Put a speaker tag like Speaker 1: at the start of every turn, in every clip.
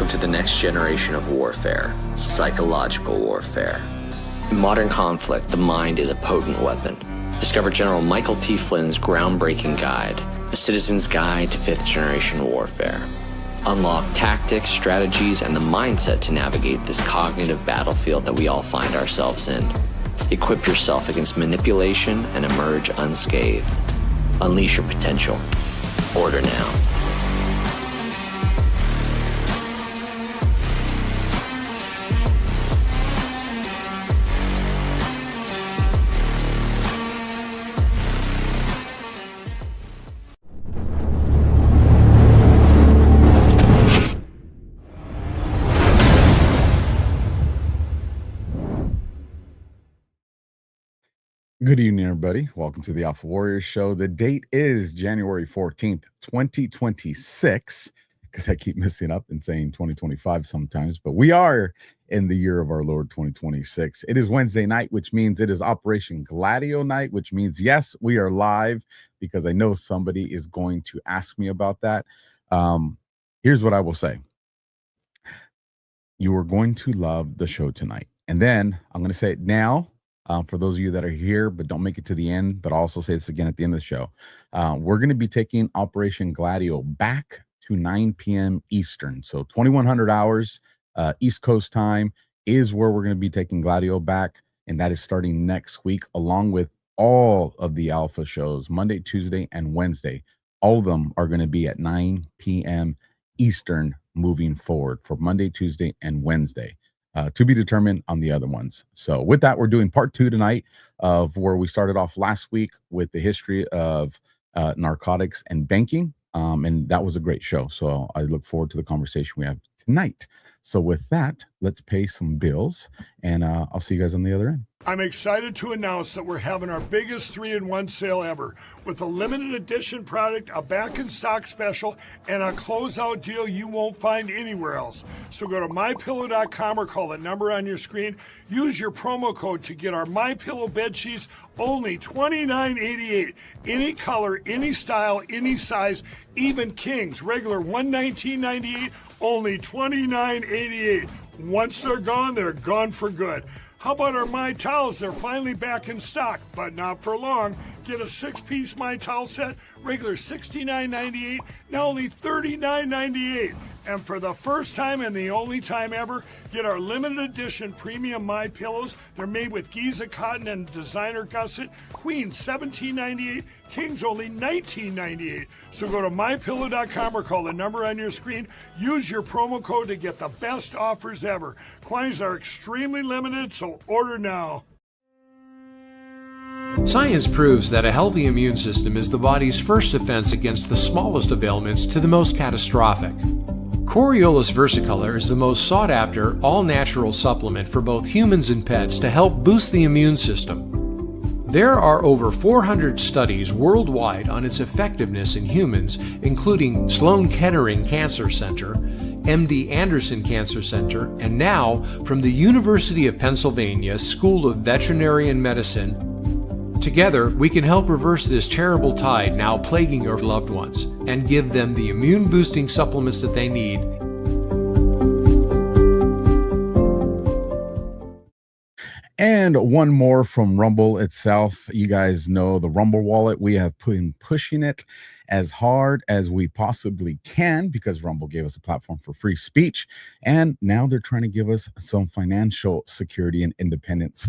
Speaker 1: Welcome to the next generation of warfare, psychological warfare. In modern conflict, the mind is a potent weapon. Discover General Michael T. Flynn's groundbreaking guide, The Citizen's Guide to Fifth Generation Warfare. Unlock tactics, strategies, and the mindset to navigate this cognitive battlefield that we all find ourselves in. Equip yourself against manipulation and emerge unscathed. Unleash your potential. Order now.
Speaker 2: Good evening, everybody. Welcome to the AlphaWarrior Show. The date is January 14th, 2026, because I keep messing up and saying 2025 sometimes, but we are in the year of our Lord 2026. It is Wednesday night, which means it is Operation Gladio night, which means, yes, we are live, because I know somebody is going to ask me about that. Here's what I will say. You are going to love the show tonight. And then I'm going to say it now. For those of you that are here but don't make it to the end, but I'll also say this again at the end of the show, we're going to be taking Operation Gladio back to 9 p.m. Eastern. So 2100 hours East Coast time is where we're going to be taking Gladio back. And that is starting next week, along with all of the Alpha shows, Monday, Tuesday, and Wednesday. All of them are going to be at 9 p.m. Eastern moving forward for Monday, Tuesday, and Wednesday. To be determined on the other ones. So with that, we're doing part 2 tonight of where we started off last week with the history of narcotics and banking. And that was a great show. So I look forward to the conversation we have tonight. So with that, let's pay some bills, and I'll see you guys on the other end.
Speaker 3: I'm excited to announce that we're having our biggest 3-in-1 sale ever with a limited edition product, a back-in-stock special, and a closeout deal you won't find anywhere else. So go to MyPillow.com or call the number on your screen. Use your promo code to get our MyPillow bed sheets, only $29.88. Any color, any style, any size, even kings, regular $119.98, only $29.88. Once they're gone for good. How about our My Towels? They're finally back in stock, but not for long. Get a 6-piece My Towel set, regular $69.98, now only $39.98. And for the first time and the only time ever, get our limited edition premium My Pillows. They're made with Giza cotton and designer gusset. Queens $17.98, Kings only $19.98. So go to mypillow.com or call the number on your screen. Use your promo code to get the best offers ever. Quantities are extremely limited, so order now.
Speaker 4: Science proves that a healthy immune system is the body's first defense against the smallest of ailments to the most catastrophic. Coriolus versicolor is the most sought-after, all-natural supplement for both humans and pets to help boost the immune system. There are over 400 studies worldwide on its effectiveness in humans, including Sloan Kettering Cancer Center, MD Anderson Cancer Center, and now from the University of Pennsylvania School of Veterinary Medicine. Together, we can help reverse this terrible tide now plaguing your loved ones and give them the immune-boosting supplements that they need.
Speaker 2: And one more from Rumble itself. You guys know the Rumble wallet. We have been pushing it as hard as we possibly can because Rumble gave us a platform for free speech. And now they're trying to give us some financial security and independence.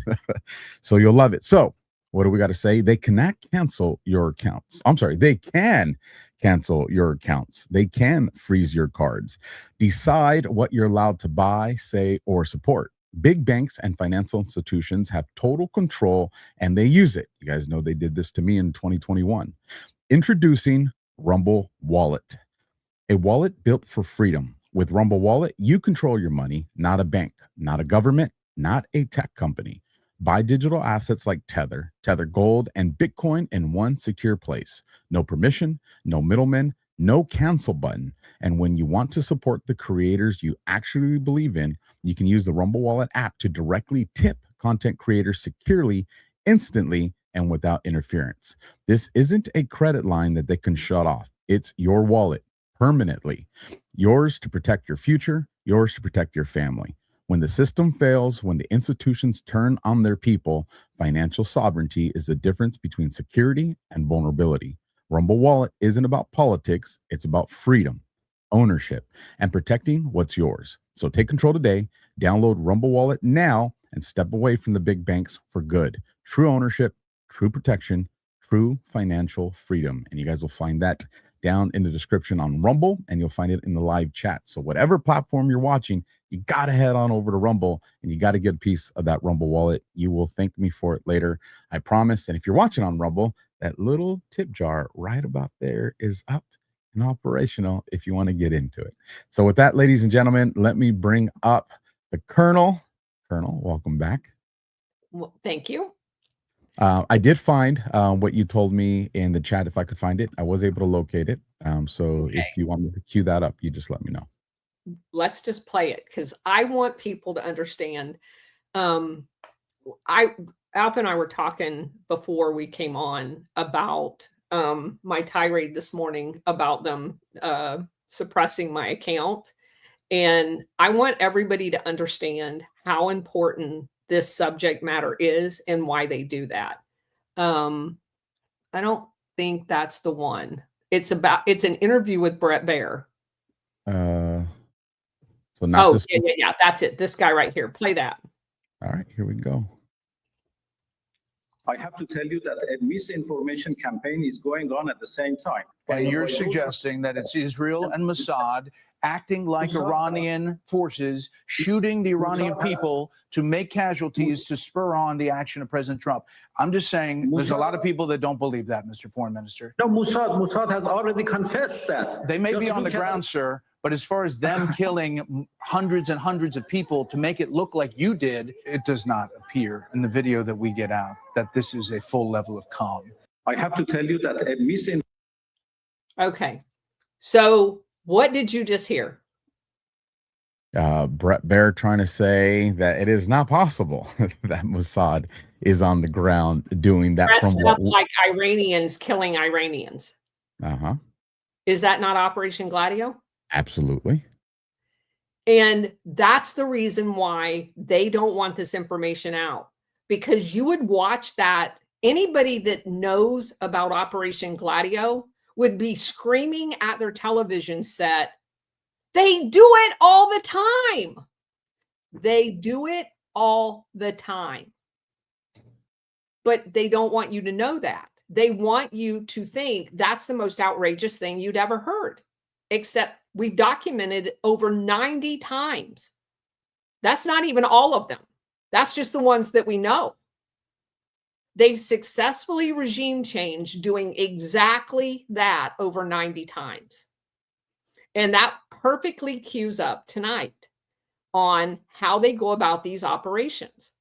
Speaker 2: So you'll love it. So what do we got to say? They cannot cancel your accounts. I'm sorry, they can cancel your accounts. They can freeze your cards. Decide what you're allowed to buy, say, or support. Big banks and financial institutions have total control, and they use it. You guys know they did this to me in 2021. Introducing Rumble Wallet, a wallet built for freedom. With Rumble Wallet, you control your money, not a bank, not a government, not a tech company. Buy digital assets like Tether, Tether Gold, and Bitcoin in one secure place. No permission, no middleman, no cancel button. And when you want to support the creators you actually believe in, you can use the Rumble Wallet app to directly tip content creators securely, instantly, and without interference. This isn't a credit line that they can shut off. It's your wallet permanently. Yours to protect your future, yours to protect your family. When the system fails, when the institutions turn on their people, financial sovereignty is the difference between security and vulnerability. Rumble Wallet isn't about politics, it's about freedom, ownership, and protecting what's yours. So take control today, download Rumble Wallet now, and step away from the big banks for good. True ownership, true protection, true financial freedom. And you guys will find that down in the description on Rumble, and you'll find it in the live chat. So whatever platform you're watching, you got to head on over to Rumble, and you got to get a piece of that Rumble wallet. You will thank me for it later, I promise. And if you're watching on Rumble, that little tip jar right about there is up and operational if you want to get into it. So with that, ladies and gentlemen, let me bring up the Colonel. Colonel, welcome back.
Speaker 5: Well, thank you.
Speaker 2: I did find what you told me in the chat. If I could find it, I was able to locate it. So
Speaker 5: Okay.
Speaker 2: if you want me to cue that up, you just let me know.
Speaker 5: Let's just play it because I want people to understand. Alpha and I were talking before we came on about my tirade this morning about them suppressing my account. And I want everybody to understand how important this subject matter is and why they do that. I don't think that's the one. It's an interview with Brett Baer.
Speaker 2: So not this.
Speaker 5: Yeah. That's it. This guy right here. Play that.
Speaker 2: All right, here we go.
Speaker 6: I have to tell you that a misinformation campaign is going on at the same time.
Speaker 7: And you're suggesting that it's Israel and Mossad acting like
Speaker 6: Mossad-
Speaker 7: Iranian forces, shooting the Iranian
Speaker 6: Mossad-
Speaker 7: people to make casualties to spur on the action of President Trump. I'm just saying there's a lot of people that don't believe that, Mr. Foreign Minister.
Speaker 6: No, Mossad has already confessed that.
Speaker 7: They may
Speaker 6: Just
Speaker 7: be on the
Speaker 6: look at
Speaker 7: ground,
Speaker 6: it.
Speaker 7: sir, but as far as them killing hundreds and hundreds of people to make it look like you did, it does not appear in the video that we get out that this is a full level of calm.
Speaker 6: I have to tell you that a misinformation
Speaker 5: Okay. So what did you just hear?
Speaker 2: Brett Baer trying to say that it is not possible that Mossad is on the ground doing that.
Speaker 5: Dressed
Speaker 2: From
Speaker 5: up like Iranians killing Iranians.
Speaker 2: Uh-huh.
Speaker 5: Is that not Operation Gladio?
Speaker 2: Absolutely.
Speaker 5: And that's the reason why they don't want this information out, because you would watch that. Anybody that knows about Operation Gladio would be screaming at their television set. They do it all the time. They do it all the time. But they don't want you to know that. They want you to think that's the most outrageous thing you'd ever heard, except we've documented over 90 times. That's not even all of them. That's just the ones that we know. They've successfully regime changed doing exactly that over 90 times. And that perfectly cues up tonight on how they go about these operations.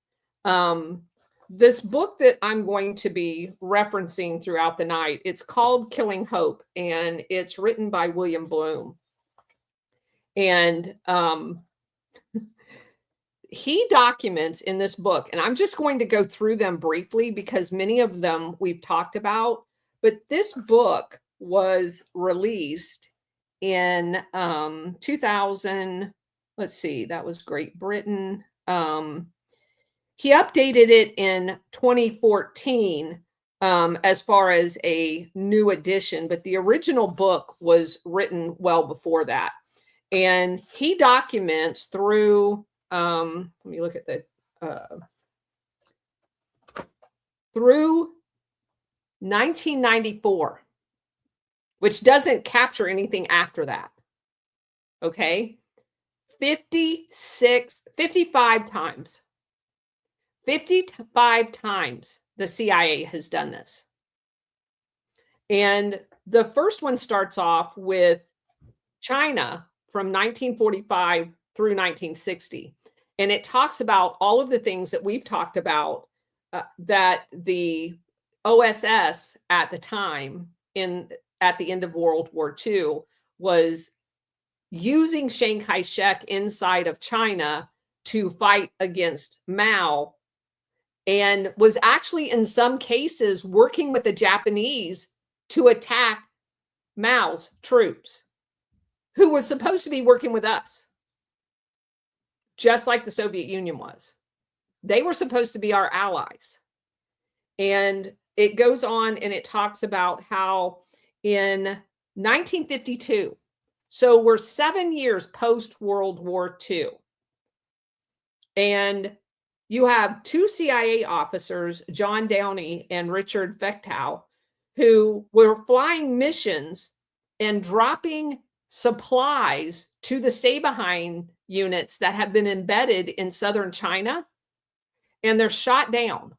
Speaker 5: This book that I'm going to be referencing throughout the night, it's called Killing Hope, and it's written by William Bloom. And he documents in this book, and I'm just going to go through them briefly because many of them we've talked about, but this book was released in 2000. Let's see, that was Great Britain. He updated it in 2014 as far as a new edition, but the original book was written well before that. And he documents through, let me look at the, through 1994, which doesn't capture anything after that. Okay. 55 times. 55 times the CIA has done this. And the first one starts off with China from 1945 through 1960. And it talks about all of the things that we've talked about that the OSS at the time at the end of World War II was using Chiang Kai-shek inside of China to fight against Mao, and was actually in some cases working with the Japanese to attack Mao's troops, who was supposed to be working with us. just like the Soviet Union was. They were supposed to be our allies. And it goes on and it talks about how in 1952, so we're 7 years post World War II, and you have two CIA officers, John Downey and Richard Vechtow, who were flying missions and dropping supplies to the stay-behind units that have been embedded in southern China, and they're shot down.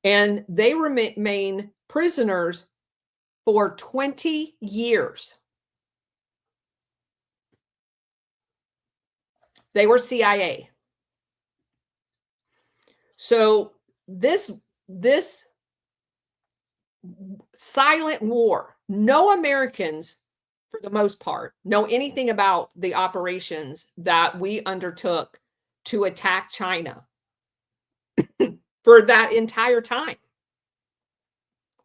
Speaker 5: And they remain prisoners for 20 years. They were CIA. So this silent war, no Americans, for the most part, know anything about the operations that we undertook to attack China for that entire time.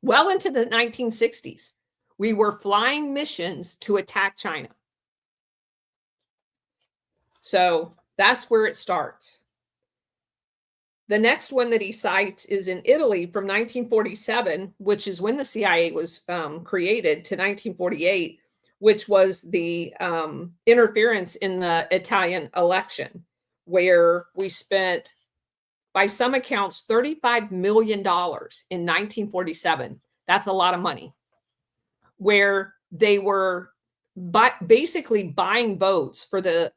Speaker 5: Well into the 1960s, we were flying missions to attack China. So that's where it starts. The next one that he cites is in Italy from 1947, which is when the CIA was created, to 1948, which was the interference in the Italian election, where we spent, by some accounts, $35 million in 1947. That's a lot of money, where they were basically buying votes for the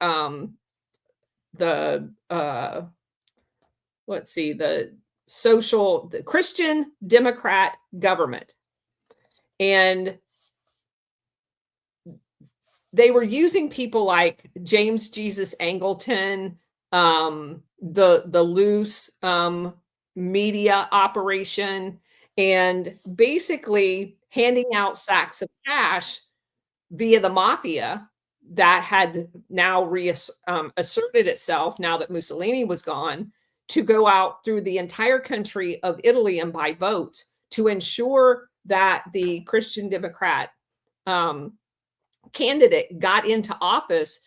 Speaker 5: Christian Democrat government. And they were using people like James Jesus Angleton, the loose media operation, and basically handing out sacks of cash via the mafia that had now asserted itself now that Mussolini was gone, to go out through the entire country of Italy and buy votes to ensure that the Christian Democrat candidate got into office,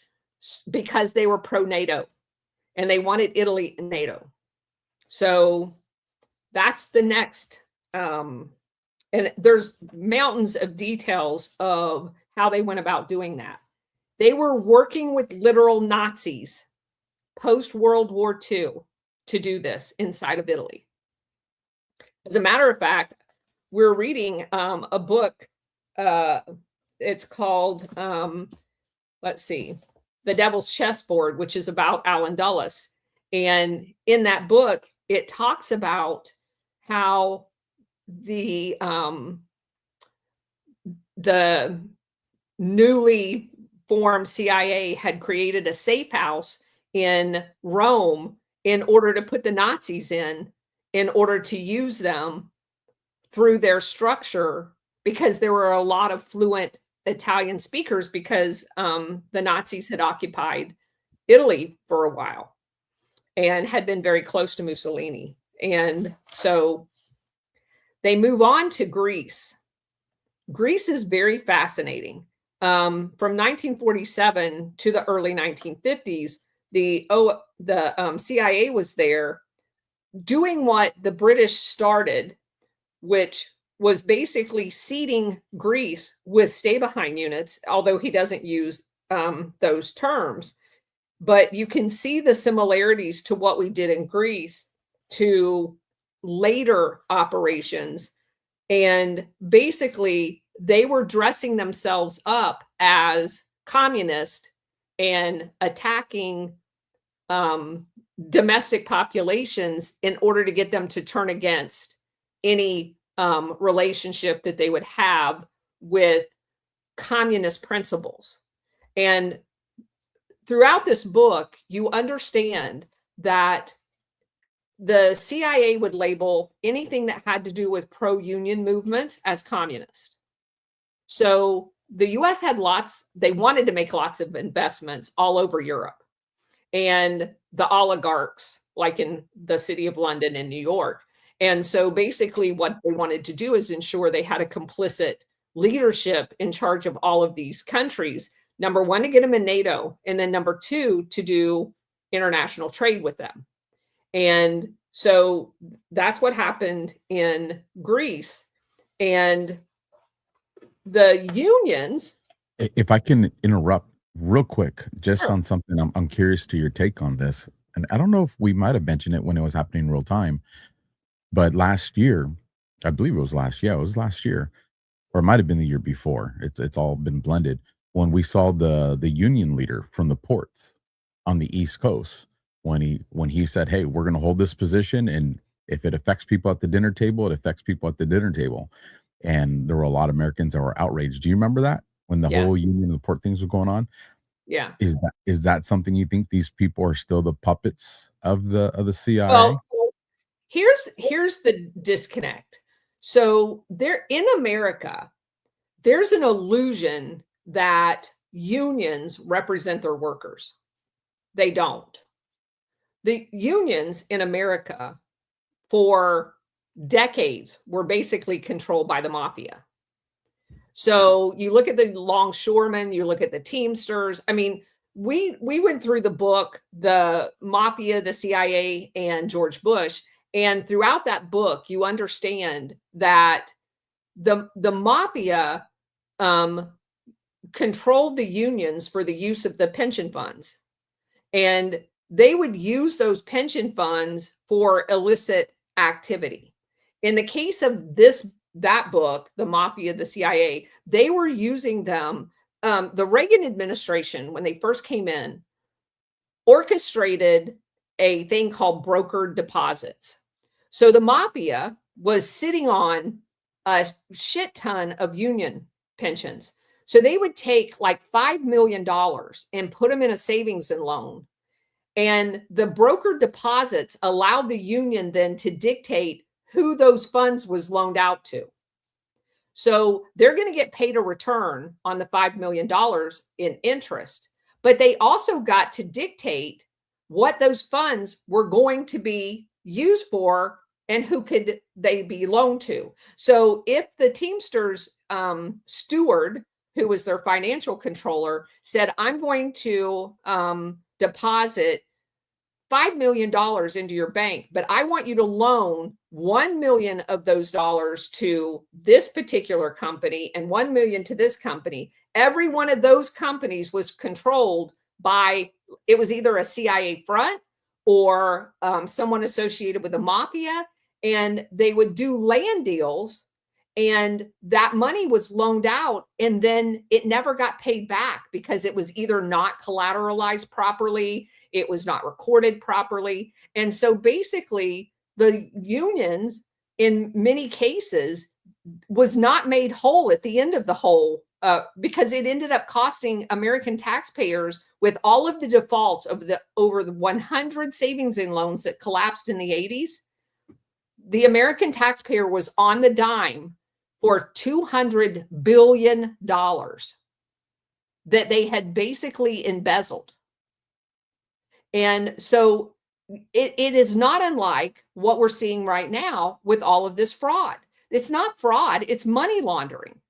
Speaker 5: because they were pro-NATO and they wanted Italy in NATO. So that's the next, and there's mountains of details of how they went about doing that. They were working with literal Nazis post-World War II to do this inside of Italy. As a matter of fact, we're reading a book. It's called, The Devil's Chessboard, which is about Alan Dulles. And in that book, it talks about how the newly formed CIA had created a safe house in Rome in order to put the Nazis in order to use them through their structure, because there were a lot of fluent Italian speakers, because the Nazis had occupied Italy for a while and had been very close to Mussolini. And so they move on to Greece. Greece is very fascinating. From 1947 to the early 1950s, the CIA was there doing what the British started, which was basically seeding Greece with stay-behind units, although he doesn't use those terms. But you can see the similarities to what we did in Greece to later operations. And basically, they were dressing themselves up as communist and attacking domestic populations in order to get them to turn against any relationship that they would have with communist principles. And throughout this book, you understand that the CIA would label anything that had to do with pro-union movements as communist. So the US had they wanted to make lots of investments all over Europe. And the oligarchs, like in the city of London and New York. And so basically what they wanted to do is ensure they had a complicit leadership in charge of all of these countries Number one, to get them in NATO. And then number two, to do international trade with them. And so that's what happened in Greece. And the unions.
Speaker 2: If I can interrupt real quick, just
Speaker 5: Sure.
Speaker 2: on something, I'm curious to your take on this. And I don't know if we might have mentioned it when it was happening in real time, but last year, I believe it was last year. Yeah, it was last year, or it might have been the year before. It's all been blended. When we saw the union leader from the ports on the East Coast, when he said, "Hey, we're going to hold this position, and if it affects people at the dinner table, it affects people at the dinner table." And there were a lot of Americans that were outraged. Do you remember that when the
Speaker 5: Yeah.
Speaker 2: whole union and the port things were going on?
Speaker 5: Yeah.
Speaker 2: Is that something you think these people are still the puppets of the CIA?
Speaker 5: Well, here's the disconnect. So there in America, there's an illusion that unions represent their workers. They don't. The unions in America for decades were basically controlled by the mafia. So you look at the longshoremen, you look at the Teamsters. I mean, we went through the book, The Mafia, the CIA, and George Bush. And throughout that book, you understand that the mafia controlled the unions for the use of the pension funds. And they would use those pension funds for illicit activity. In the case of that book, The Mafia, the CIA, they were using them. The Reagan administration, when they first came in, orchestrated a thing called brokered deposits. So the mafia was sitting on a shit ton of union pensions. So they would take like $5 million and put them in a savings and loan. And the brokered deposits allowed the union then to dictate who those funds was loaned out to. So they're going to get paid a return on the $5 million in interest, but they also got to dictate what those funds were going to be used for and who could they be loaned to. So if the Teamsters steward, who was their financial controller, said, "I'm going to deposit $5 million into your bank, but I want you to loan 1 million of those dollars to this particular company and 1 million to this company." Every one of those companies was controlled by, it was either a CIA front or someone associated with the mafia, and they would do land deals, and that money was loaned out, and then it never got paid back because it was either not collateralized properly, it was not recorded properly. And so basically the unions in many cases was not made whole at the end of the whole, because it ended up costing American taxpayers, with all of the defaults of over the 100 savings and loans that collapsed in the 80s. The American taxpayer was on the dime for $200 billion that they had basically embezzled. And so it is not unlike what we're seeing right now with all of this fraud. It's not fraud, it's money laundering.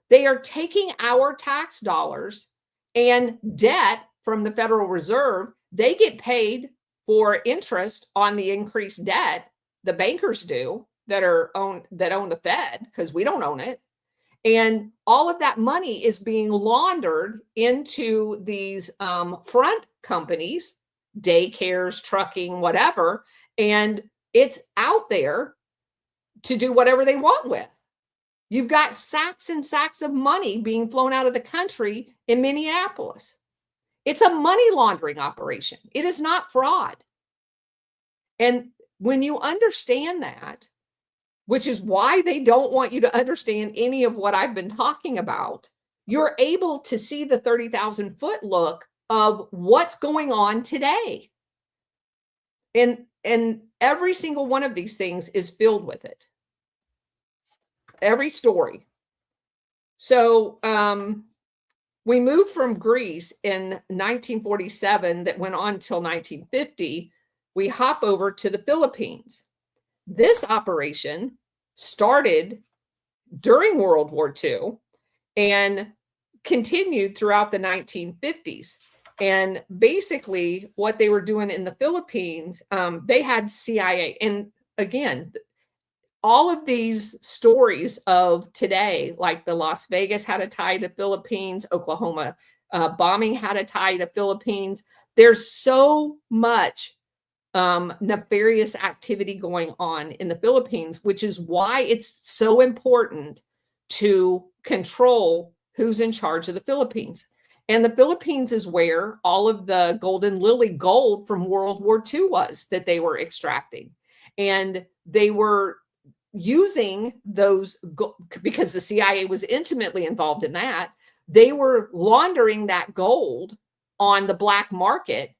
Speaker 5: They are taking our tax dollars and debt from the Federal Reserve. They get paid for interest on the increased debt. The bankers do that own the Fed, because we don't own it. And all of that money is being laundered into these front companies, daycares, trucking, whatever. And it's out there to do whatever they want with. You've got sacks and sacks of money being flown out of the country in Minneapolis. It's a money laundering operation. It is not fraud. And when you understand that, which is why they don't want you to understand any of what I've been talking about, you're able to see the 30,000 foot look of what's going on today. And every single one of these things is filled with it. Every story. So we moved from Greece in 1947, that went on till 1950. We hop over to the Philippines. This operation started during World War II, and continued throughout the 1950s. And basically what they were doing in the Philippines, they had CIA. And again, all of these stories of today, like the Las Vegas had a tie to Philippines, Oklahoma bombing had a tie to Philippines. There's so much nefarious activity going on in the Philippines, which is why it's so important to control who's in charge of the Philippines. And the Philippines is where all of the Golden Lily gold from World War II was that they were extracting. And they were using those, because the CIA was intimately involved in that, they were laundering that gold on the black market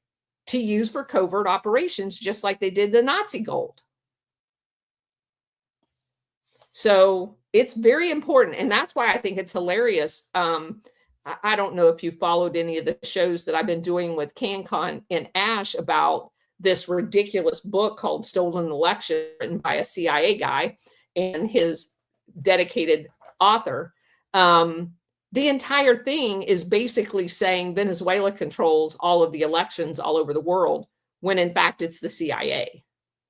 Speaker 5: to use for covert operations, just like they did the Nazi gold. So it's very important. And that's why I think it's hilarious. I don't know if you followed any of the shows that I've been doing with CanCon and Ash about this ridiculous book called Stolen Election, written by a CIA guy and his dedicated author. The entire thing is basically saying Venezuela controls all of the elections all over the world, when in fact it's the CIA.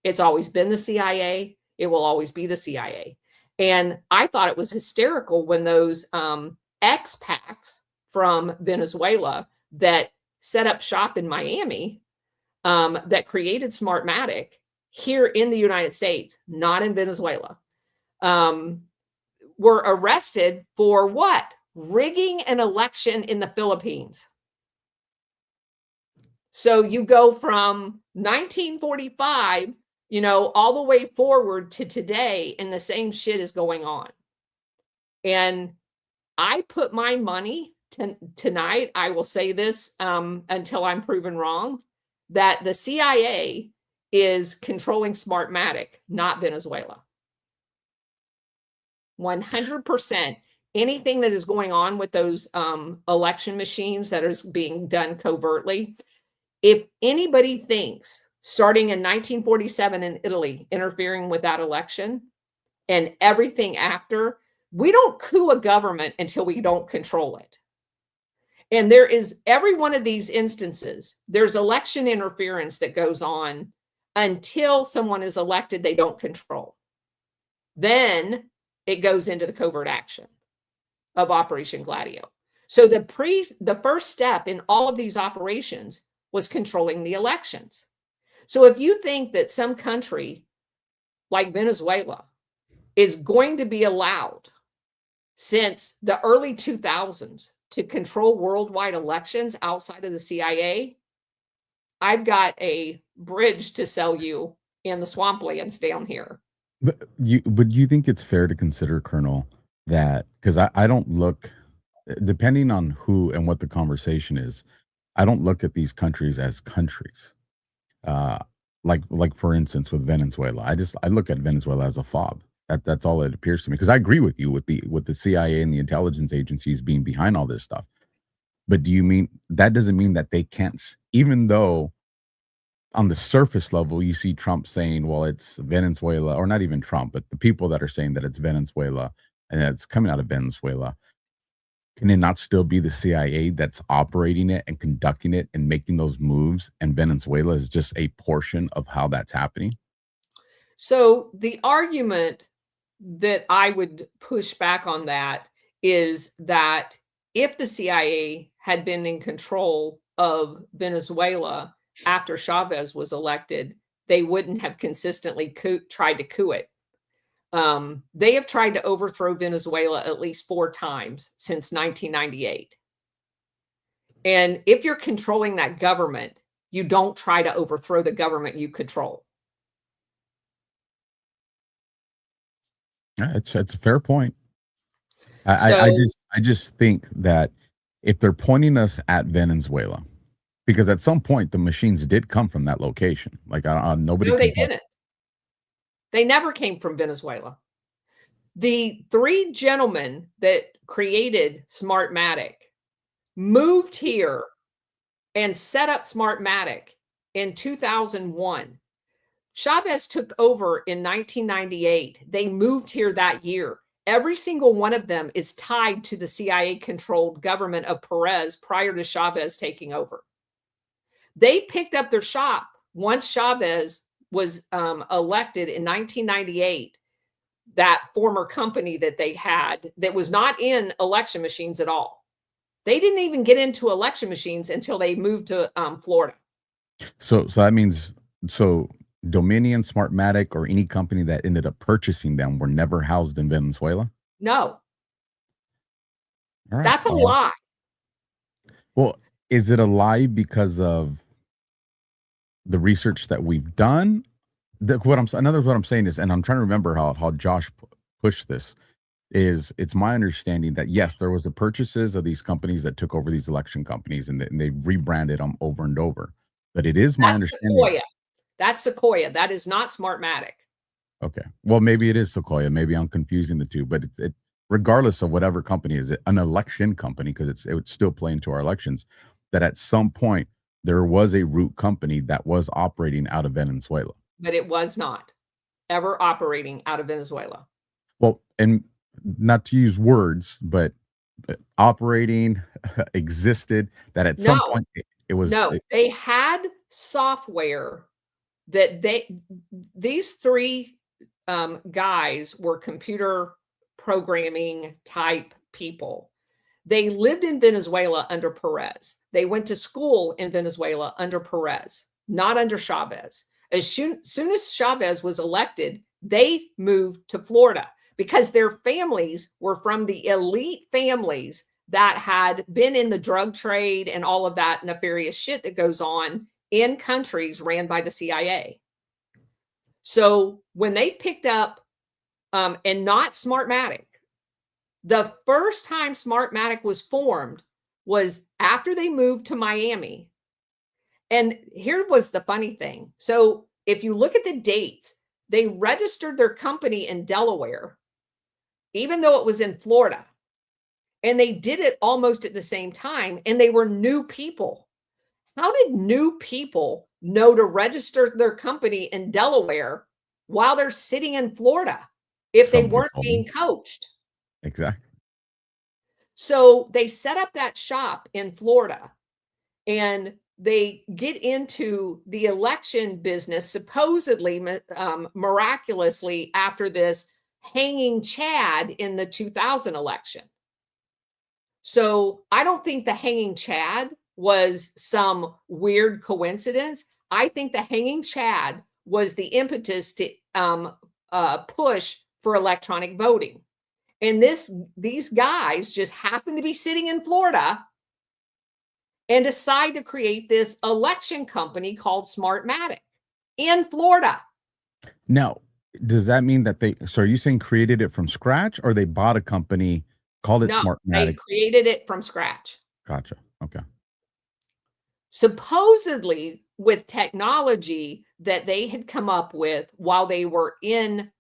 Speaker 5: It's always been the CIA. It will always be the CIA. And I thought it was hysterical when those expats from Venezuela that set up shop in Miami, that created Smartmatic here in the United States, not in Venezuela, were arrested for what? Rigging an election in the Philippines. So you go from 1945, all the way forward to today, and the same shit is going on. And I put my money tonight, I will say this until I'm proven wrong, that the CIA is controlling Smartmatic, not Venezuela. 100%. Anything that is going on with those election machines that is being done covertly, if anybody thinks starting in 1947 in Italy, interfering with that election and everything after, we don't coup a government until we don't control it. And there is every one of these instances, there's election interference that goes on until someone is elected, they don't control. Then it goes into the covert action of Operation Gladio. So the first step in all of these operations was controlling the elections. So if you think that some country like Venezuela is going to be allowed since the early 2000s to control worldwide elections outside of the CIA, I've got a bridge to sell you in the swamplands down here.
Speaker 2: But you think it's fair to consider, Colonel, that, because I don't look, depending on who and what the conversation is, I don't look at these countries as countries. Like for instance with Venezuela, I look at Venezuela as a fob. That's all it appears to me, because I agree with you with the CIA and the intelligence agencies being behind all this stuff. But do you mean that doesn't mean that they can't, even though on the surface level you see Trump saying, well, it's Venezuela, or not even Trump, but the people that are saying that it's Venezuela and that it's coming out of Venezuela, can it not still be the CIA that's operating it and conducting it and making those moves, and Venezuela is just a portion of how that's happening?
Speaker 5: So the argument that I would push back on that is that if the CIA had been in control of Venezuela after Chavez was elected, they wouldn't have consistently tried to coup it. They have tried to overthrow Venezuela at least 4 times since 1998. And if you're controlling that government, you don't try to overthrow the government you control.
Speaker 2: It's a fair point. I just think that if they're pointing us at Venezuela, because at some point the machines did come from that location. Like nobody.
Speaker 5: No, they didn't. They never came from Venezuela. The 3 gentlemen that created Smartmatic moved here and set up Smartmatic in 2001. Chavez took over in 1998. They moved here that year Every single one of them is tied to the CIA-controlled government of Perez prior to Chavez taking over. They picked up their shop once Chavez was elected in 1998. That former company that they had that was not in election machines at all. They didn't even get into election machines until they moved to Florida.
Speaker 2: So that means Dominion, Smartmatic, or any company that ended up purchasing them were never housed in Venezuela?
Speaker 5: No.
Speaker 2: All right.
Speaker 5: That's a lie.
Speaker 2: Well, is it a lie because of the research that we've done? What I'm saying is, and I'm trying to remember how Josh pushed this, is it's my understanding that yes, there was the purchases of these companies that took over these election companies, and they rebranded them over and over. But it is my understanding.
Speaker 5: Sequoia. That's Sequoia. That is not Smartmatic.
Speaker 2: Okay. Well, maybe it is Sequoia. Maybe I'm confusing the two, but it regardless of whatever company is it, an election company, because it would still play into our elections, that at some point there was a root company that was operating out of Venezuela.
Speaker 5: But it was not ever operating out of Venezuela.
Speaker 2: Well, and not to use words, but operating existed, that at some point it was.
Speaker 5: No, they had software that these three guys were computer programming type people. They lived in Venezuela under Perez. They went to school in Venezuela under Perez, not under Chavez. As soon as Chavez was elected, they moved to Florida because their families were from the elite families that had been in the drug trade and all of that nefarious shit that goes on in countries ran by the CIA. So when they picked up, and not Smartmatic, the first time Smartmatic was formed was after they moved to Miami. And here was the funny thing. So if you look at the dates, they registered their company in Delaware, even though it was in Florida. And they did it almost at the same time. And they were new people. How did new people know to register their company in Delaware while they're sitting in Florida if they weren't being coached?
Speaker 2: Exactly.
Speaker 5: So they set up that shop in Florida and they get into the election business, supposedly miraculously after this hanging Chad in the 2000 election. So I don't think the hanging Chad was some weird coincidence. I think the hanging Chad was the impetus to push for electronic voting. And these guys just happen to be sitting in Florida and decide to create this election company called Smartmatic in Florida.
Speaker 2: Now, does that mean that so are you saying created it from scratch, or they bought a company, called it Smartmatic?
Speaker 5: They created it from scratch.
Speaker 2: Gotcha. Okay.
Speaker 5: Supposedly with technology that they had come up with while they were in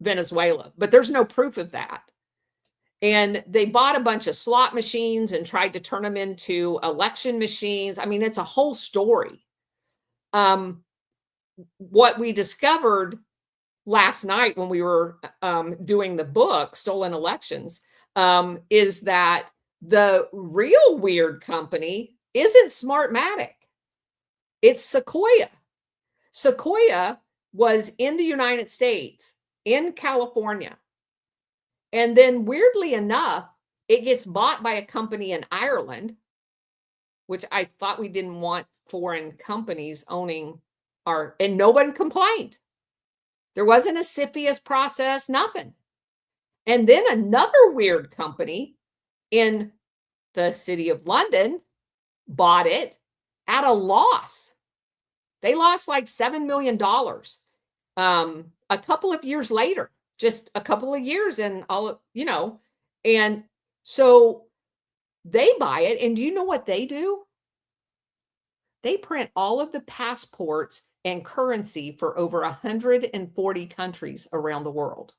Speaker 5: Venezuela, but there's no proof of that. And they bought a bunch of slot machines and tried to turn them into election machines. I mean, it's a whole story. What we discovered last night when we were doing the book, Stolen Elections, is that the real weird company isn't Smartmatic. It's Sequoia. Sequoia was in the United States, in California. And then weirdly enough, it gets bought by a company in Ireland, which I thought we didn't want foreign companies owning and no one complained. There wasn't a CFIUS process, nothing. And then another weird company in the city of London bought it at a loss. They lost like $7 million a couple of years later, just a couple of years and all, and so they buy it. And do you know what they do? They print all of the passports and currency for over 140 countries around the world.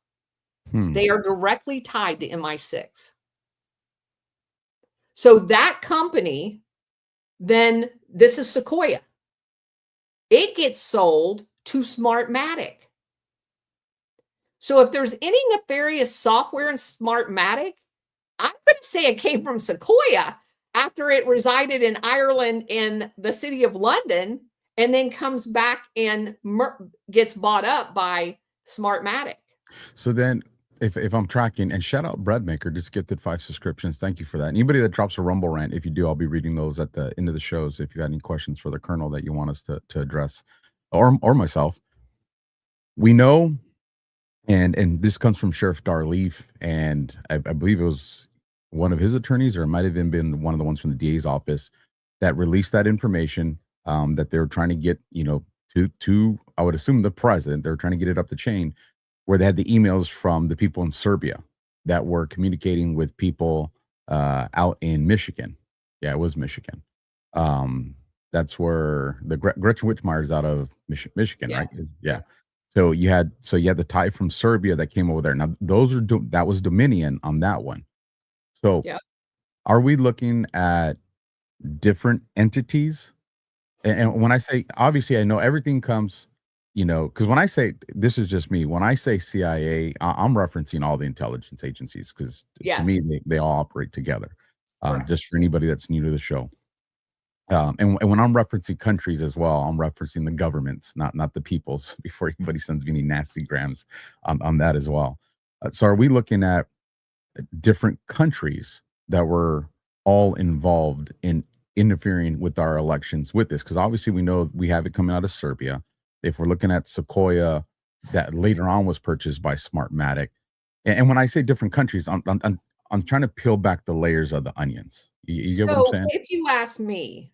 Speaker 5: They are directly tied to MI6. So that company, then this is Sequoia. It gets sold to Smartmatic. So if there's any nefarious software in Smartmatic, I'm going to say it came from Sequoia after it resided in Ireland in the city of London, and then comes back and gets bought up by Smartmatic.
Speaker 2: So then, if I'm tracking, and shout out Breadmaker, just gifted 5 subscriptions. Thank you for that. Anybody that drops a Rumble rant, if you do, I'll be reading those at the end of the shows. If you got any questions for the Colonel that you want us to address, or myself, we know, and this comes from Sheriff Darleaf, and I believe it was one of his attorneys, or it might have even been one of the ones from the DA's office that released that information, that they're trying to get, to I would assume the president. They're trying to get it up the chain, where they had the emails from the people in Serbia that were communicating with people out in Michigan. Yeah, it was Michigan. That's where the Gretchen Whitmire is out of Michigan,
Speaker 5: Yes.
Speaker 2: right? Yeah. So you had the tie from Serbia that came over there. Now that was Dominion on that one. So
Speaker 5: Yep.
Speaker 2: Are we looking at different entities? And when I say, obviously, I know everything comes, because when I say, this is just me, when I say CIA, I'm referencing all the intelligence agencies, because to
Speaker 5: Yes.
Speaker 2: me, they all operate together.
Speaker 5: Correct.
Speaker 2: Just for anybody that's new to the show. And when I'm referencing countries as well, I'm referencing the governments, not the peoples, before anybody sends me any nasty grams on that as well. So are we looking at different countries that were all involved in interfering with our elections with this? Because obviously we know we have it coming out of Serbia. If we're looking at Sequoia, that later on was purchased by Smartmatic. And when I say different countries, I'm trying to peel back the layers of the onions. You get what I'm saying?
Speaker 5: If you ask me,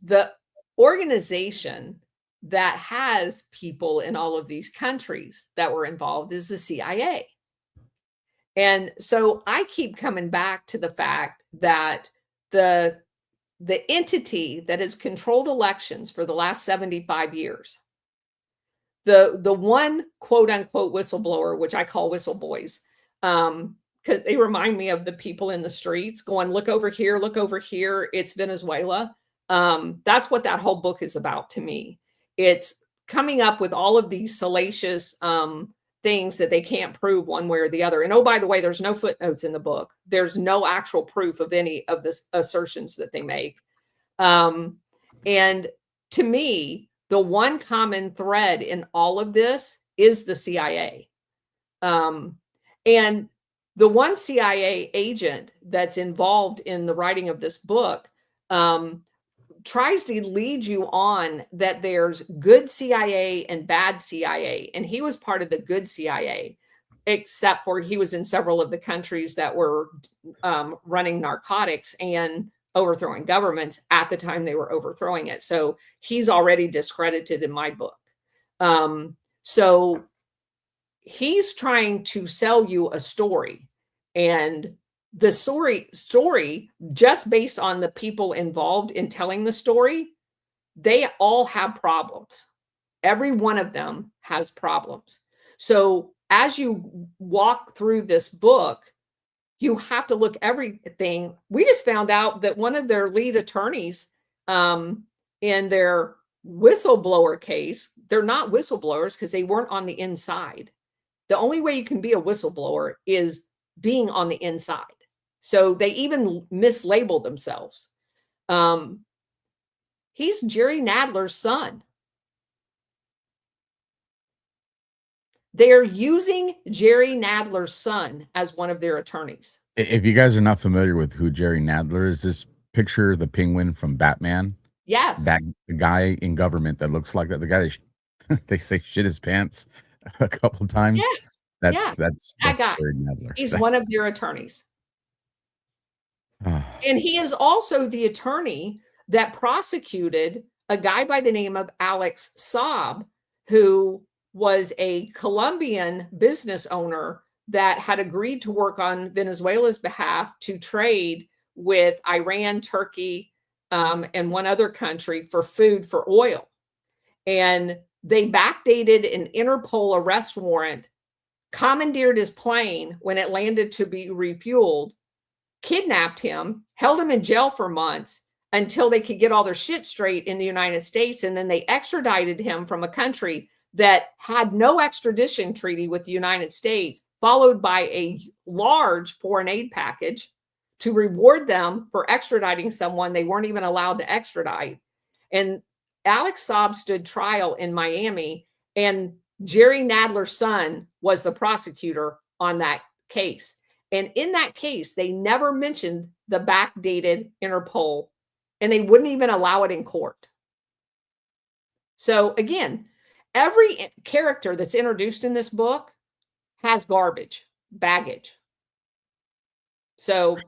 Speaker 5: the organization that has people in all of these countries that were involved is the CIA. And so I keep coming back to the fact that the entity that has controlled elections for the last 75 years, the one quote unquote whistleblower, which I call whistleboys, because they remind me of the people in the streets going, look over here, it's Venezuela. That's what that whole book is about to me. It's coming up with all of these salacious things that they can't prove one way or the other. And oh, by the way, there's no footnotes in the book. There's no actual proof of any of the assertions that they make. And to me, the one common thread in all of this is the CIA. And the one CIA agent that's involved in the writing of this book tries to lead you on that there's good CIA and bad CIA. And he was part of the good CIA, except for he was in several of the countries that were running narcotics and overthrowing governments at the time they were overthrowing it. So he's already discredited in my book. So he's trying to sell you a story, and the story just based on the people involved in telling the story, they all have problems. Every one of them has problems. So as you walk through this book, you have to look everything. We just found out that one of their lead attorneys in their whistleblower case, they're not whistleblowers because they weren't on the inside. The only way you can be a whistleblower is being on the inside. So they even mislabeled themselves. He's Jerry Nadler's son. They're using Jerry Nadler's son as one of their attorneys.
Speaker 2: If you guys are not familiar with who Jerry Nadler is, just picture the penguin from Batman.
Speaker 5: Yes.
Speaker 2: The guy in government that looks like that. The guy that they say shit his pants a couple times.
Speaker 5: Yes.
Speaker 2: That's
Speaker 5: that guy.
Speaker 2: Jerry Nadler.
Speaker 5: He's one of their attorneys. And he is also the attorney that prosecuted a guy by the name of Alex Saab, who was a Colombian business owner that had agreed to work on Venezuela's behalf to trade with Iran, Turkey, and one other country for food, for oil. And they backdated an Interpol arrest warrant, commandeered his plane when it landed to be refueled, kidnapped him, held him in jail for months until they could get all their shit straight in the United States. And then they extradited him from a country that had no extradition treaty with the United States, followed by a large foreign aid package to reward them for extraditing someone they weren't even allowed to extradite. And Alex Saab stood trial in Miami, and Jerry Nadler's son was the prosecutor on that case. And in that case, they never mentioned the backdated Interpol, and they wouldn't even allow it in court. So again, every character that's introduced in this book has baggage. So.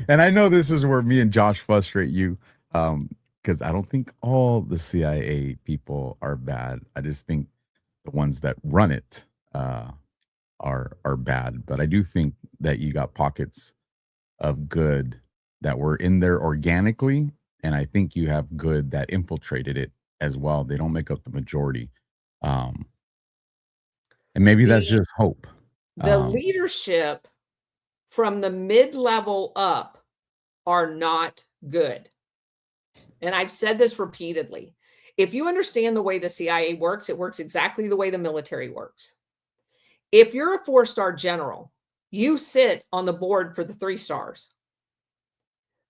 Speaker 2: And I know this is where me and Josh frustrate you, because I don't think all the CIA people are bad. I just think the ones that run it are bad. But I do think that you got pockets of good that were in there organically, and I think you have good that infiltrated it as well. They don't make up the majority, and maybe that's just hope.
Speaker 5: The leadership from the mid-level up are not good. And I've said this repeatedly. If you understand the way the CIA works, it works exactly the way the military works. If you're a 4-star general, you sit on the board for the 3 stars.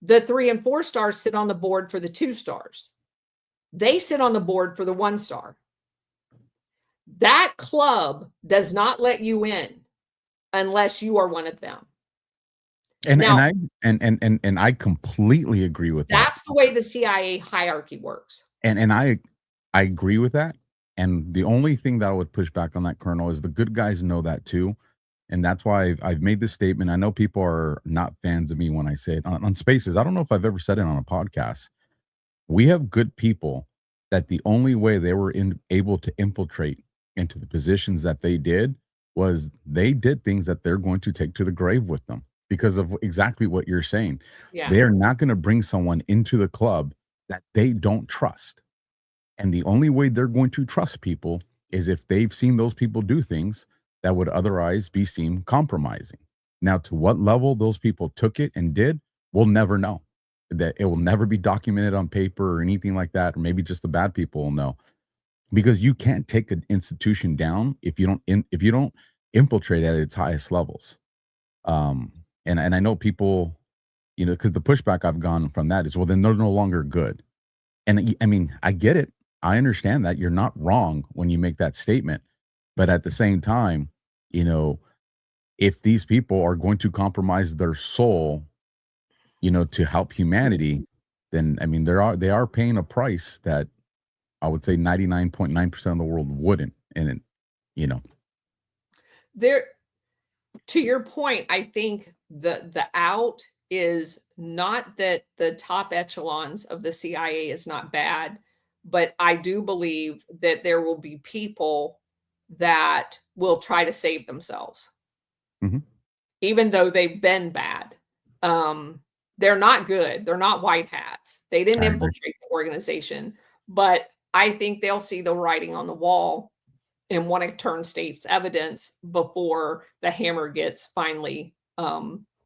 Speaker 5: The 3 and 4 stars sit on the board for the 2 stars. They sit on the board for the 1 star. That club does not let you in unless you are one of them.
Speaker 2: And
Speaker 5: now,
Speaker 2: I completely agree with that.
Speaker 5: That's the way the CIA hierarchy works.
Speaker 2: And I agree with that. And the only thing that I would push back on that, Colonel, is the good guys know that too. And that's why I've made this statement. I know people are not fans of me when I say it on Spaces. I don't know if I've ever said it on a podcast. We have good people that the only way they were able to infiltrate into the positions that they did was they did things that they're going to take to the grave with them because of exactly what you're saying.
Speaker 5: Yeah.
Speaker 2: They are not going to bring someone into the club that they don't trust. And the only way they're going to trust people is if they've seen those people do things that would otherwise be seen compromising. Now, to what level those people took it and did, we'll never know. That it will never be documented on paper or anything like that, or maybe just the bad people will know. Because you can't take an institution down if you don't infiltrate at its highest levels. And I know people, because the pushback I've gotten from that is, well, then they're no longer good. And I mean, I get it. I understand that you're not wrong when you make that statement. But at the same time, if these people are going to compromise their soul, to help humanity, then I mean, they are paying a price that I would say 99.9% of the world wouldn't. And
Speaker 5: there, to your point, I think the out is not that the top echelons of the CIA is not bad, but I do believe that there will be people that will try to save themselves, even though they've been bad. They're not good. They're not white hats. They didn't infiltrate the organization, but I think they'll see the writing on the wall and want to turn state's evidence before the hammer gets finally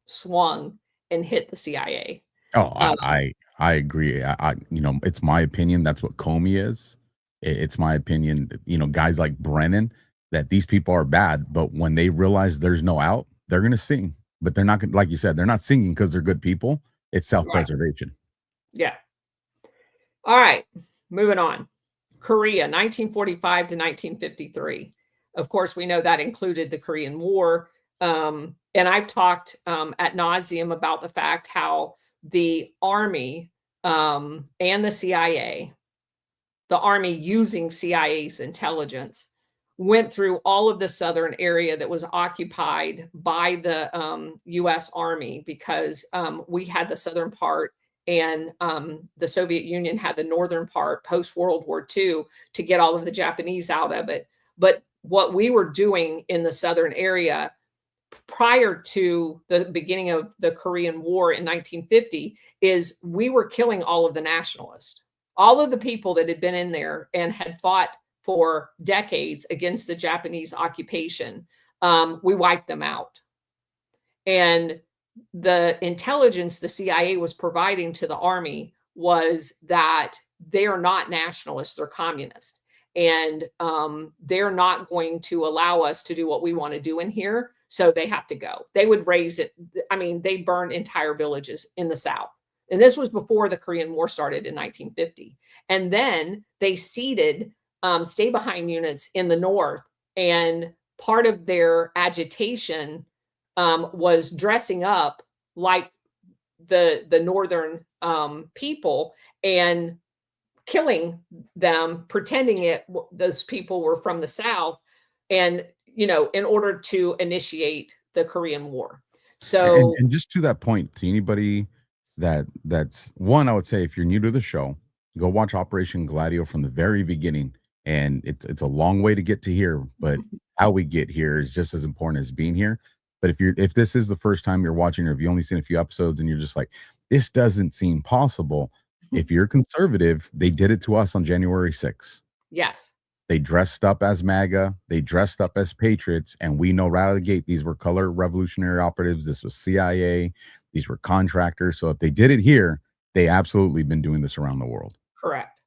Speaker 5: swung and hit the CIA.
Speaker 2: Oh, I agree. It's my opinion. That's what Comey is. It's my opinion, guys like Brennan, that these people are bad, but when they realize there's no out, they're going to sing, but they're not going to, like you said, they're not singing because they're good people. It's self-preservation. Right.
Speaker 5: Yeah. All right. Moving on. Korea, 1945 to 1953. Of course, we know that included the Korean War. And I've talked ad nauseum about the fact how the Army and the CIA, the Army using CIA's intelligence, went through all of the southern area that was occupied by the U.S. Army, because we had the southern part and the Soviet Union had the northern part post-World War II to get all of the Japanese out of it. But what we were doing in the southern area prior to the beginning of the Korean War in 1950 is we were killing all of the nationalists, all of the people that had been in there and had fought for decades against the Japanese occupation. We wiped them out. And the intelligence the CIA was providing to the Army was that they are not nationalists, they're communists. And they're not going to allow us to do what we want to do in here. So they have to go. They would raise it. I mean, they burned entire villages in the South. And this was before the Korean War started in 1950. And then they seeded stay behind units in the North. And part of their agitation was dressing up like the Northern people and killing them, pretending those people were from the South, and in order to initiate the Korean War. So,
Speaker 2: and just to that point, to anybody that's one, I would say, if you're new to the show, go watch Operation Gladio from the very beginning. And it's a long way to get to here, but how we get here is just as important as being here. But if this is the first time you're watching, or if you only seen a few episodes and you're just like, this doesn't seem possible. If you're conservative, they did it to us on January 6th.
Speaker 5: yes.
Speaker 2: They dressed up as MAGA. They dressed up as patriots. And we know right out of the gate, these were color revolutionary operatives. This was CIA. These were contractors. So if they did it here, they absolutely been doing this around the world.
Speaker 5: Correct.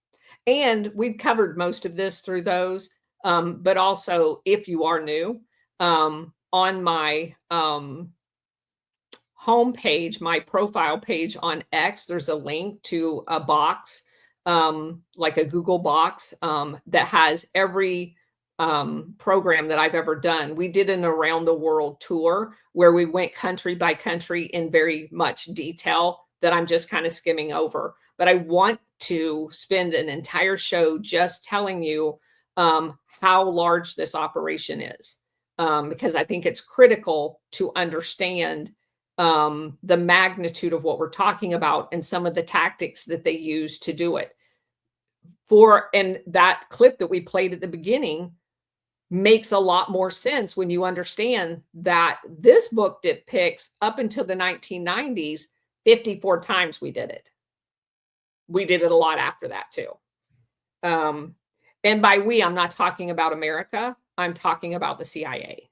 Speaker 5: And we've covered most of this through those. But also, if you are new, on my homepage, my profile page on X, there's a link to a box, like a Google box, that has every program that I've ever done. We did an around the world tour where we went country by country in very much detail that I'm just kind of skimming over. But I want to spend an entire show just telling you how large this operation is, because I think it's critical to understand the magnitude of what we're talking about and some of the tactics that they use to do it. And that clip that we played at the beginning makes a lot more sense when you understand that this book depicts up until the 1990s, 54 times we did it. We did it a lot after that too. And by we, I'm not talking about America. I'm talking about the CIA.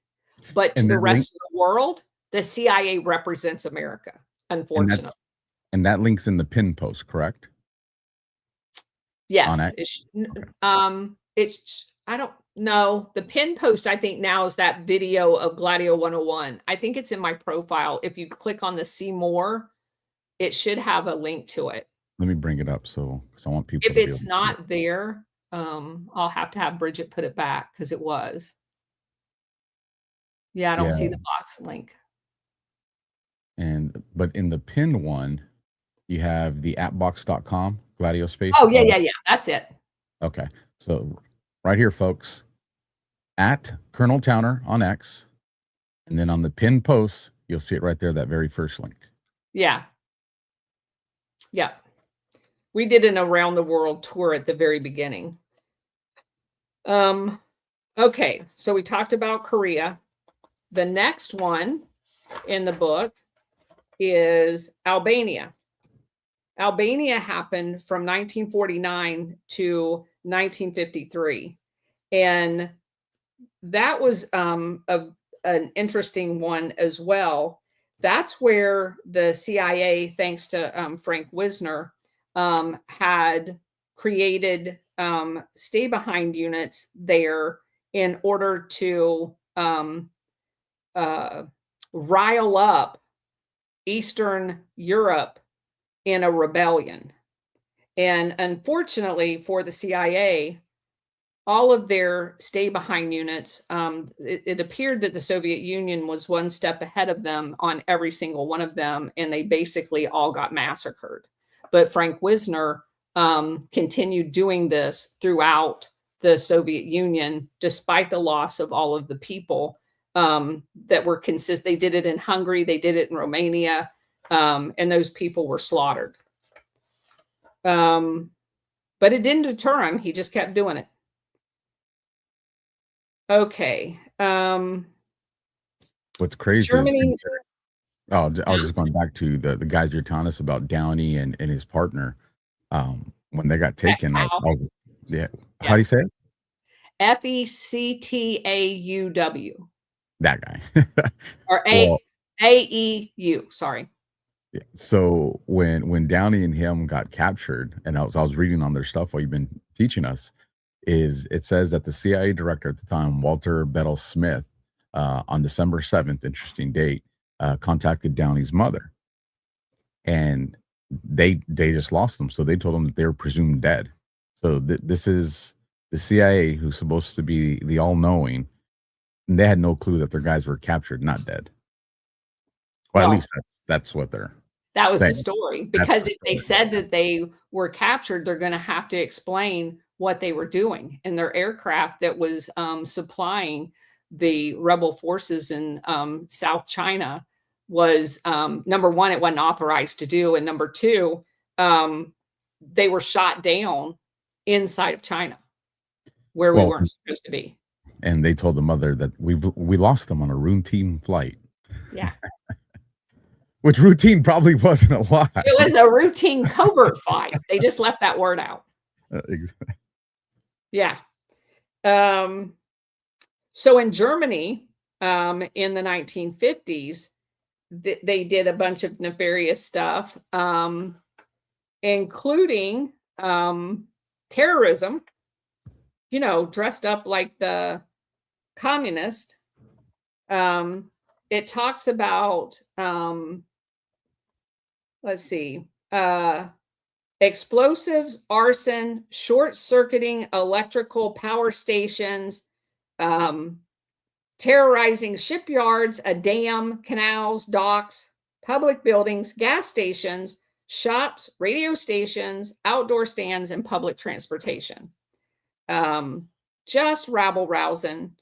Speaker 5: But to the rest of the world, the CIA represents America, unfortunately.
Speaker 2: And that link's in the pin post, correct?
Speaker 5: Yes. I don't know. The pin post, I think now, is that video of Gladio 101. I think it's in my profile. If you click on the see more, it should have a link to it.
Speaker 2: Let me bring it up because I want people
Speaker 5: if it's not there, I'll have to have Bridget put it back because it was. Yeah, I don't see the box link.
Speaker 2: But in the pin one, you have the appbox.com, Gladio space.
Speaker 5: Oh, yeah. That's it.
Speaker 2: Okay. So right here, folks, at Colonel Towner on X. And then on the pin post, you'll see it right there, that very first link.
Speaker 5: Yeah. Yeah. We did an around the world tour at the very beginning. Okay. So we talked about Korea. The next one in the book is Albania. Albania happened from 1949 to 1953. And that was an interesting one as well. That's where the CIA, thanks to Frank Wisner, had created stay behind units there in order to rile up Eastern Europe in a rebellion. And unfortunately for the CIA, all of their stay behind units, it appeared that the Soviet Union was one step ahead of them on every single one of them, and they basically all got massacred. But Frank Wisner continued doing this throughout the Soviet Union, despite the loss of all of the people that were They did it in Hungary, they did it in Romania, and those people were slaughtered. But it didn't deter him. He just kept doing it. Okay.
Speaker 2: What's crazy
Speaker 5: Germany.
Speaker 2: I was just going back to the guys you're telling us about, Downey and his partner. When they got taken, how do you say it?
Speaker 5: FECTAUW.
Speaker 2: That guy.
Speaker 5: Or AEU, sorry.
Speaker 2: So when Downey and him got captured, and I was reading on their stuff while you've been teaching us, is it says that the CIA director at the time, Walter Bedell Smith, on December 7th, interesting date, contacted Downey's mother, and they just lost them. So they told them that they were presumed dead. So this is the CIA, who's supposed to be the all-knowing, and they had no clue that their guys were captured, not dead. Well, at
Speaker 5: Well,
Speaker 2: least that's what they're
Speaker 5: that was the
Speaker 2: saying.
Speaker 5: story.
Speaker 2: That's
Speaker 5: Because
Speaker 2: the
Speaker 5: if they
Speaker 2: story.
Speaker 5: said that they were captured, they're going to have to explain what they were doing. And their aircraft that was supplying the rebel forces in South China was, number one, it wasn't authorized to do. And number two, they were shot down inside of China where we
Speaker 2: Well,
Speaker 5: weren't supposed to be.
Speaker 2: and they told the mother that we lost them on a routine flight,
Speaker 5: Yeah.
Speaker 2: which routine probably wasn't a lot.
Speaker 5: It was a routine covert flight. They just left that word out.
Speaker 2: Exactly.
Speaker 5: Yeah. So in Germany, in the 1950s, they did a bunch of nefarious stuff, including terrorism, dressed up like the communist. It talks about, let's see, explosives, arson, short-circuiting electrical power stations, terrorizing shipyards, a dam, canals, docks, public buildings, gas stations, shops, radio stations, outdoor stands, and public transportation. Just rabble-rousing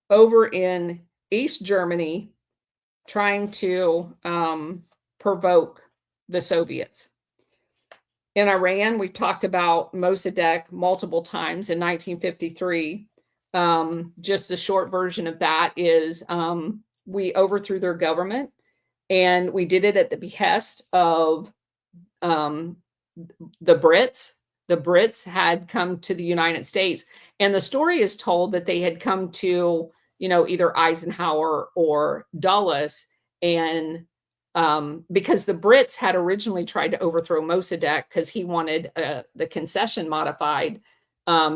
Speaker 5: over in East Germany, trying to provoke the Soviets. In Iran, we've talked about Mossadegh multiple times in 1953. Just the short version of that is we overthrew their government, and we did it at the behest of the Brits. The Brits had come to the United States, and the story is told that they had come to, either Eisenhower or Dulles, and because the Brits had originally tried to overthrow Mossadegh because he wanted the concession modified,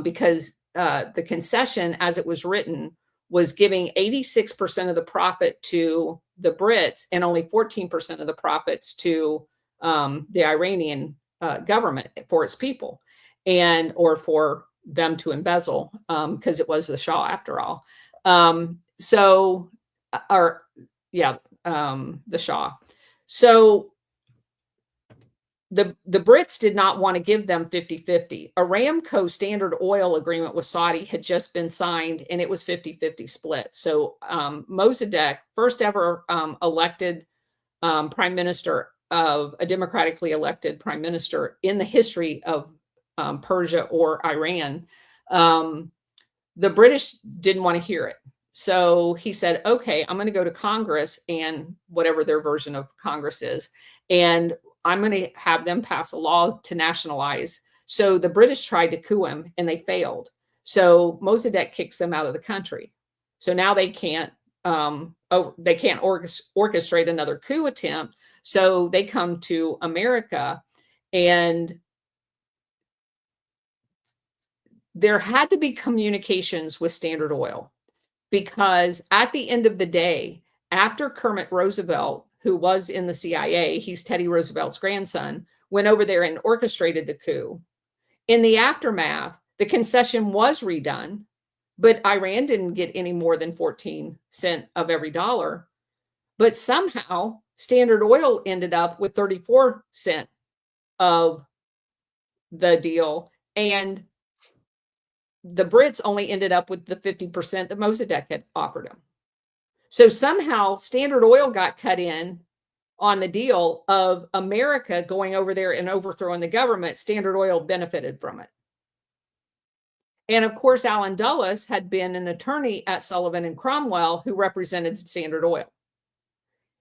Speaker 5: because the concession, as it was written, was giving 86% of the profit to the Brits and only 14% of the profits to the Iranian government for its people, or for them to embezzle, because it was the Shah after all. The Shah. So the Brits did not want to give them 50-50. Aramco Standard Oil agreement with Saudi had just been signed, and it was 50-50 split. So Mossadegh, first ever elected prime minister of a democratically elected prime minister in the history of Persia or Iran, the British didn't want to hear it. So he said, okay, I'm going to go to Congress, and whatever their version of Congress is, and I'm going to have them pass a law to nationalize. So the British tried to coup him, and they failed. So Mossadegh kicks them out of the country. So now they can't orchestrate another coup attempt. So they come to America, and there had to be communications with Standard Oil, because at the end of the day, after Kermit Roosevelt, who was in the CIA, he's Teddy Roosevelt's grandson, went over there and orchestrated the coup. In the aftermath, the concession was redone, but Iran didn't get any more than 14 cents of every dollar. But somehow Standard Oil ended up with 34 cents of the deal, and the Brits only ended up with the 50% that Mossadegh had offered them. So somehow Standard Oil got cut in on the deal of America going over there and overthrowing the government. Standard Oil benefited from it. And of course, Alan Dulles had been an attorney at Sullivan and Cromwell who represented Standard Oil.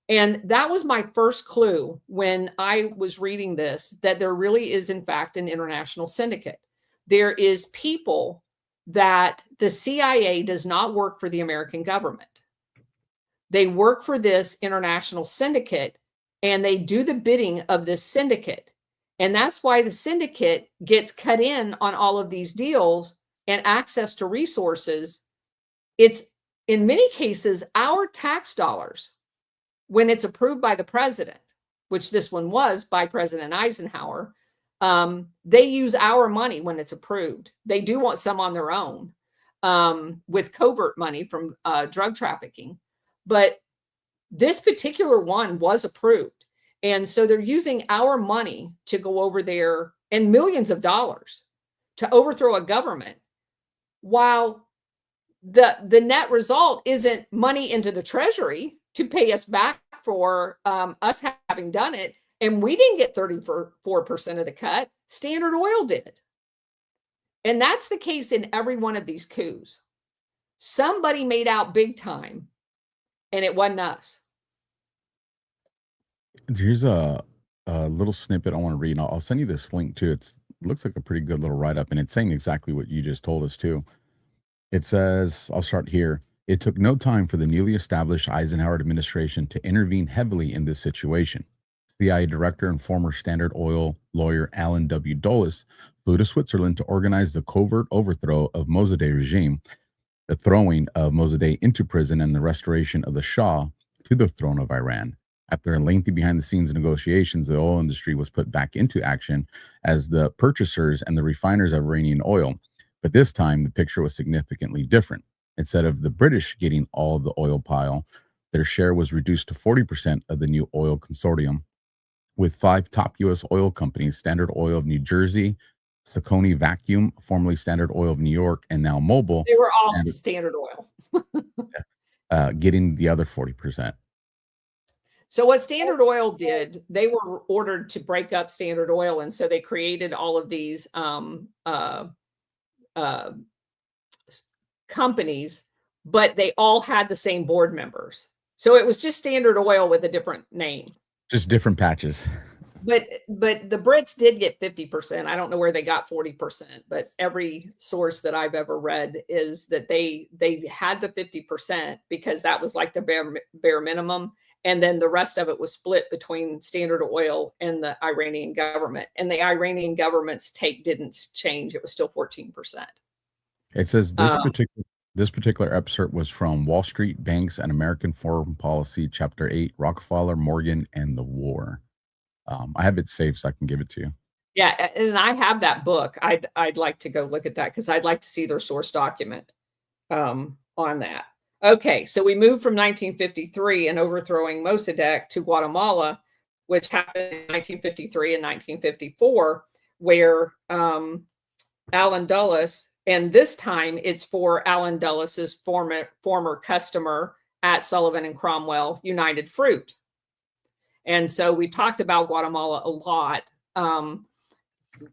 Speaker 5: And that was my first clue when I was reading this, that there really is, in fact, an international syndicate. There is people that the CIA does not work for the American government. They work for this international syndicate, and they do the bidding of this syndicate. And that's why the syndicate gets cut in on all of these deals and access to resources. It's in many cases our tax dollars when it's approved by the president, which this one was by President Eisenhower. They use our money when it's approved. They do want some on their own with covert money from drug trafficking. But this particular one was approved. And so they're using our money to go over there and millions of dollars to overthrow a government, while the net result isn't money into the treasury to pay us back for us having done it. And we didn't get 34% of the cut. Standard Oil did. And that's the case in every one of these coups. Somebody made out big time, and it wasn't us.
Speaker 2: Here's a little snippet I want to read. And I'll send you this link too. It looks like a pretty good little write-up, and it's saying exactly what you just told us too. It says, I'll start here. It took no time for the newly established Eisenhower administration to intervene heavily in this situation. CIA director and former Standard Oil lawyer Alan W. Dulles flew to Switzerland to organize the covert overthrow of Mossadegh regime, the throwing of Mossadegh into prison, and the restoration of the Shah to the throne of Iran. After lengthy behind-the-scenes negotiations, the oil industry was put back into action as the purchasers and the refiners of Iranian oil. But this time, the picture was significantly different. Instead of the British getting all of the oil pile, their share was reduced to 40% of the new oil consortium, with 5 top U.S. oil companies, Standard Oil of New Jersey, Saucony Vacuum, formerly Standard Oil of New York, and now Mobil.
Speaker 5: They were all Standard Oil.
Speaker 2: Getting the other 40%.
Speaker 5: So what Standard Oil did, they were ordered to break up Standard Oil. And so they created all of these companies, but they all had the same board members. So it was just Standard Oil with a different name.
Speaker 2: Just different patches.
Speaker 5: But the Brits did get 50%. I don't know where they got 40%, but every source that I've ever read is that they had the 50% because that was like the bare minimum. And then the rest of it was split between Standard Oil and the Iranian government. And the Iranian government's take didn't change. It was still 14%.
Speaker 2: It says this particular excerpt was from Wall Street, Banks, and American Foreign Policy, Chapter 8, Rockefeller, Morgan, and the War. I have it saved so I can give it to you.
Speaker 5: Yeah, and I have that book. I'd like to go look at that because I'd like to see their source document on that. Okay, so we moved from 1953 and overthrowing Mossadegh to Guatemala, which happened in 1953 and 1954, where Alan Dulles, and this time it's for Alan Dulles's former customer at Sullivan and Cromwell, United Fruit. And so we talked about Guatemala a lot.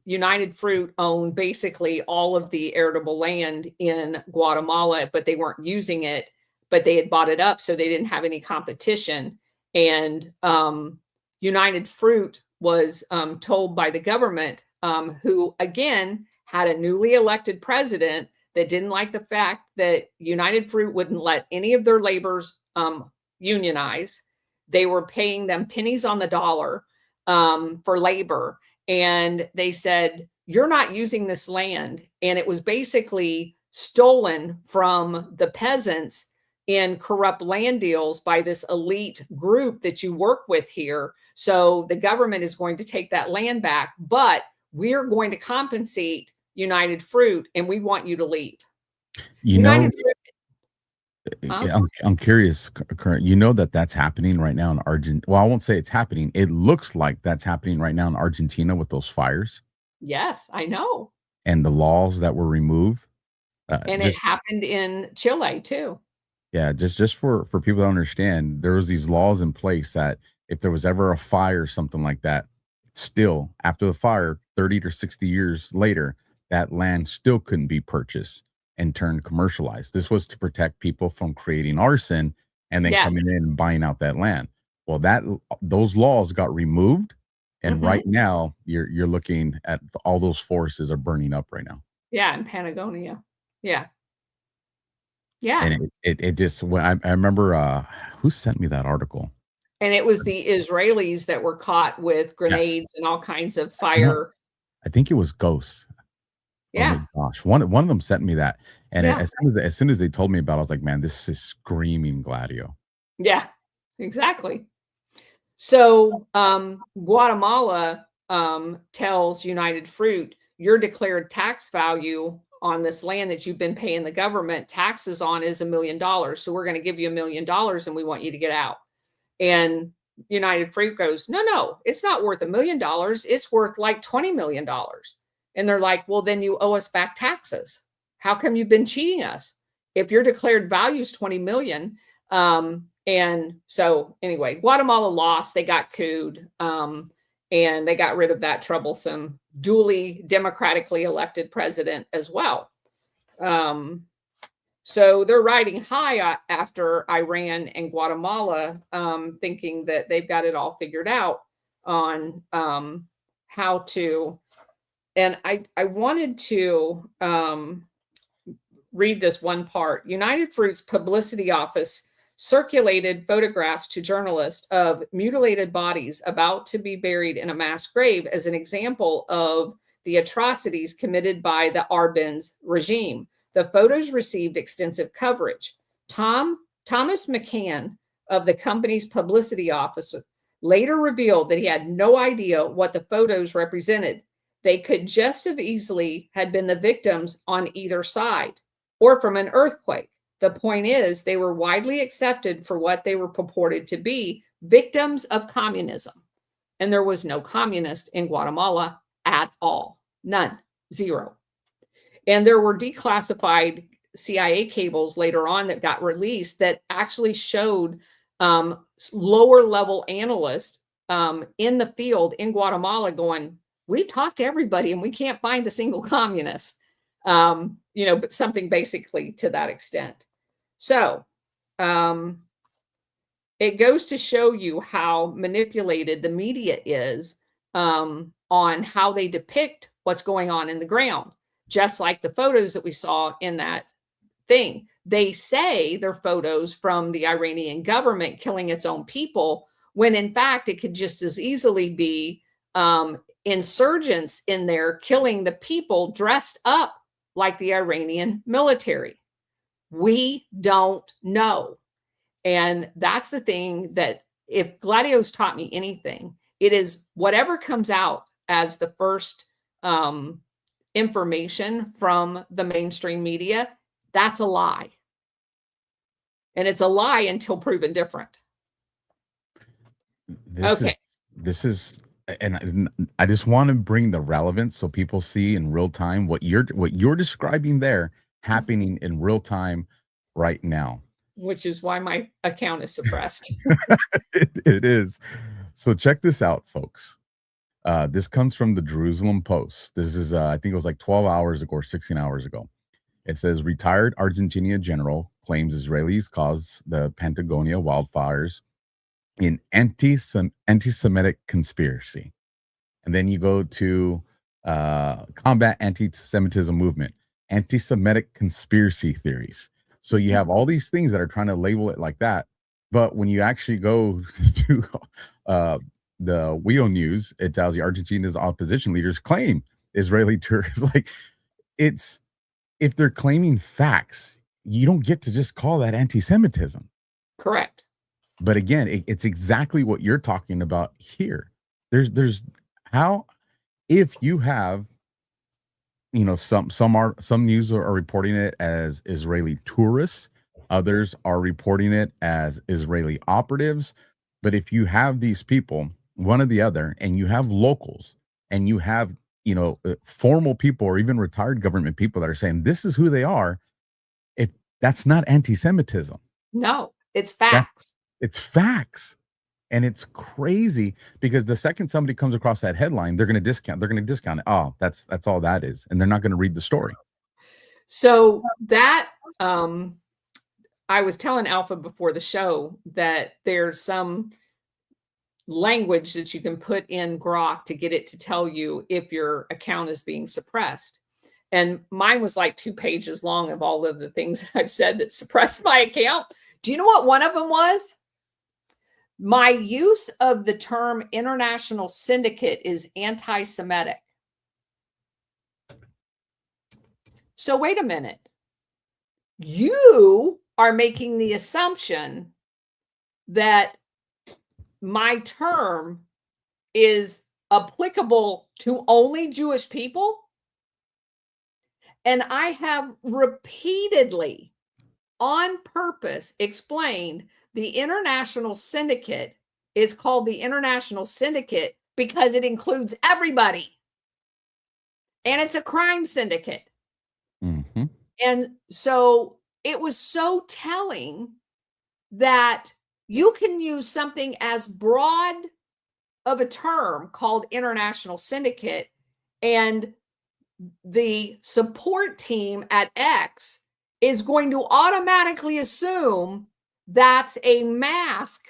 Speaker 5: United Fruit owned basically all of the arable land in Guatemala, but they weren't using it, but they had bought it up, so they didn't have any competition. And United Fruit was told by the government, who again had a newly elected president that didn't like the fact that United Fruit wouldn't let any of their laborers unionize. They were paying them pennies on the dollar for labor. And they said, you're not using this land. And it was basically stolen from the peasants in corrupt land deals by this elite group that you work with here. So the government is going to take that land back, but we're going to compensate United Fruit, and we want you to leave.
Speaker 2: I'm curious, you know that's happening right now in Argentina. Well, I won't say it's happening. It looks like that's happening right now in Argentina with those fires.
Speaker 5: Yes, I know.
Speaker 2: And the laws that were removed.
Speaker 5: And it happened in Chile too.
Speaker 2: Yeah, just for people to understand, there was these laws in place that if there was ever a fire or something like that, still after the fire, 30 to 60 years later, that land still couldn't be purchased and turned commercialized. This was to protect people from creating arson and then coming in and buying out that land. Well, those laws got removed, and right now you're looking at all those forests are burning up right now.
Speaker 5: Yeah, in Patagonia. Yeah. Yeah.
Speaker 2: And it just, when I remember, who sent me that article?
Speaker 5: And it was the Israelis that were caught with
Speaker 2: Yes.
Speaker 5: grenades and all kinds of
Speaker 2: You know,
Speaker 5: fire.
Speaker 2: I think it was Ghost or
Speaker 5: Yeah.
Speaker 2: Josh. One of them sent me that, and
Speaker 5: Yeah.
Speaker 2: as soon as they told me about it, I was like, man, this is screaming Gladio.
Speaker 5: Yeah, exactly. So Guatemala tells United Fruit, your declared tax value on this land that you've been paying the government taxes on is $1 million. So we're going to give you $1 million and we want you to get out. And United Fruit goes, no, it's not worth $1 million. It's worth like $20 million. And they're like, well, then you owe us back taxes. How come you've been cheating us? If your declared value is 20 million. And so anyway, Guatemala lost, they got couped, and they got rid of that troublesome, duly democratically elected president as well. So they're riding high after Iran and Guatemala, thinking that they've got it all figured out on how to. And I wanted to read this one part. United Fruit's publicity office circulated photographs to journalists of mutilated bodies about to be buried in a mass grave as an example of the atrocities committed by the Arbenz regime. The photos received extensive coverage. Thomas McCann of the company's publicity office later revealed that he had no idea what the photos represented. They could just as easily had been the victims on either side or from an earthquake. The point is, they were widely accepted for what they were purported to be, victims of communism. And there was no communist in Guatemala at all. None. Zero. And there were declassified CIA cables later on that got released that actually showed lower level analysts in the field in Guatemala going, we've talked to everybody and we can't find a single communist. But something basically to that extent. So it goes to show you how manipulated the media is on how they depict what's going on in the ground. Just like the photos that we saw in that thing. They say they're photos from the Iranian government killing its own people, when in fact it could just as easily be insurgents in there killing the people dressed up like the Iranian military. We don't know. And that's the thing that if Gladio's taught me anything, it is whatever comes out as the first information from the mainstream media, that's a lie. And it's a lie until proven different.
Speaker 2: This is, and I just want to bring the relevance so people see in real time what you're describing there happening in real time right now.
Speaker 5: Which is why my account is suppressed.
Speaker 2: It is. So check this out, folks. This comes from the Jerusalem Post. This is, I think it was like 12 hours ago or 16 hours ago. It says, retired Argentina general claims Israelis caused the Patagonia wildfires in anti-Semitic conspiracy. And then you go to combat anti-Semitism movement, anti-Semitic conspiracy theories. So you have all these things that are trying to label it like that. But when you actually go to the WIO News, it tells you Argentina's opposition leaders claim Israeli terrorists. Like, it's, if they're claiming facts, you don't get to just call that anti-Semitism. Correct. But again, it's exactly what you're talking about here. There's how, if you have, some news are reporting it as Israeli tourists, others are reporting it as Israeli operatives. But if you have these people, one or the other, and you have locals, and you have formal people or even retired government people that are saying this is who they are, if that's not anti-Semitism. No, it's facts. It's facts. And it's crazy because the second somebody comes across that headline, they're going to discount it. Oh, that's all that is. And they're not going to read the story. So that, I was telling Alpha before the show that there's some language that you can put in Grok to get it to tell you if your account is being suppressed.
Speaker 5: And mine was like 2 pages long of all of the things that I've said that suppressed my account. Do you know what one of them was? My use of the term international syndicate is anti-Semitic. So wait a minute. You are making the assumption that my term is applicable to only Jewish people? And I have repeatedly, on purpose, explained the international syndicate is called the international syndicate because it includes everybody. And it's a crime syndicate.
Speaker 2: Mm-hmm.
Speaker 5: And so it was so telling that you can use something as broad of a term called international syndicate, and the support team at X is going to automatically assume that's a mask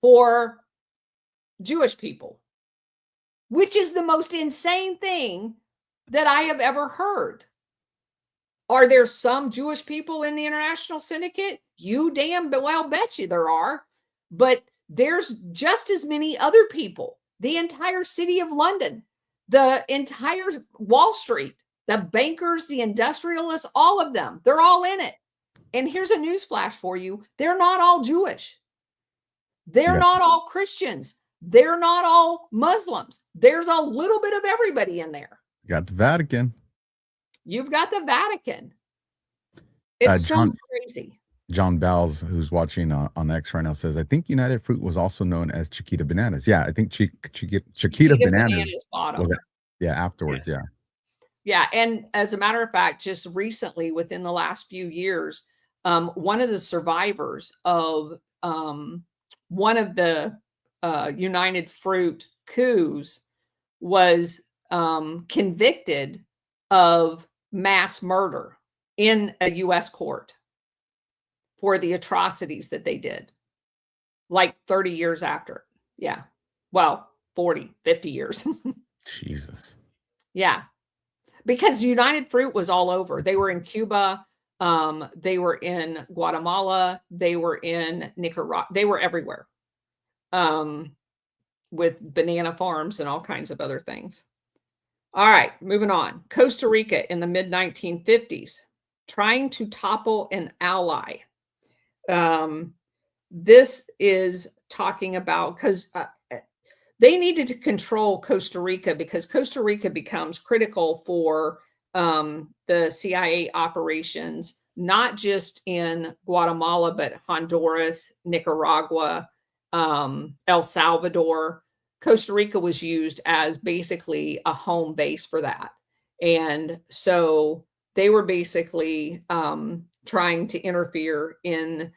Speaker 5: for Jewish people, which is the most insane thing that I have ever heard. Are there some Jewish people in the international syndicate? You damn well bet you there are. But there's just as many other people. The entire city of London, the entire Wall Street, the bankers, the industrialists, all of them, they're all in it. And here's a news flash for you. They're not all Jewish. They're not all Christians. They're not all Muslims. There's a little bit of everybody in there.
Speaker 2: Got the Vatican.
Speaker 5: You've got the Vatican. It's so crazy.
Speaker 2: John Bowles, who's watching on X right now, says, I think United Fruit was also known as Chiquita Bananas. Yeah, I think Chiquita Bananas was afterwards. Yeah.
Speaker 5: Yeah. And as a matter of fact, just recently, within the last few years, one of the survivors of one of the United Fruit coups was convicted of mass murder in a U.S. court for the atrocities that they did, like 30 years after. Yeah. Well, 40, 50 years.
Speaker 2: Jesus.
Speaker 5: Yeah. Because United Fruit was all over. They were in Cuba. They were in Guatemala. They were in Nicaragua. They were everywhere. With banana farms and all kinds of other things. All right, moving on. Costa Rica in the mid-1950s, trying to topple an ally. This is talking about, because they needed to control Costa Rica because Costa Rica becomes critical for the CIA operations, not just in Guatemala, but Honduras, Nicaragua, El Salvador. Costa Rica was used as basically a home base for that. And so they were basically trying to interfere in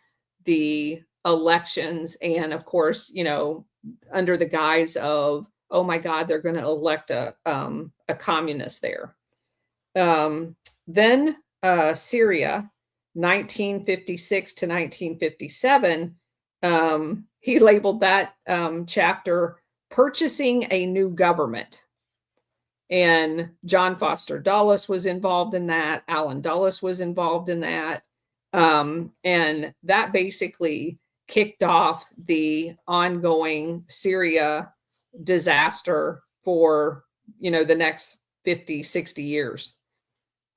Speaker 5: the elections. And of course, you know, under the guise of, oh my God, they're going to elect a communist there. Then Syria, 1956 to 1957, he labeled that chapter Purchasing a New Government. And John Foster Dulles was involved in that. Alan Dulles was involved in that. And that basically kicked off the ongoing Syria disaster for, you know, the next 50, 60 years.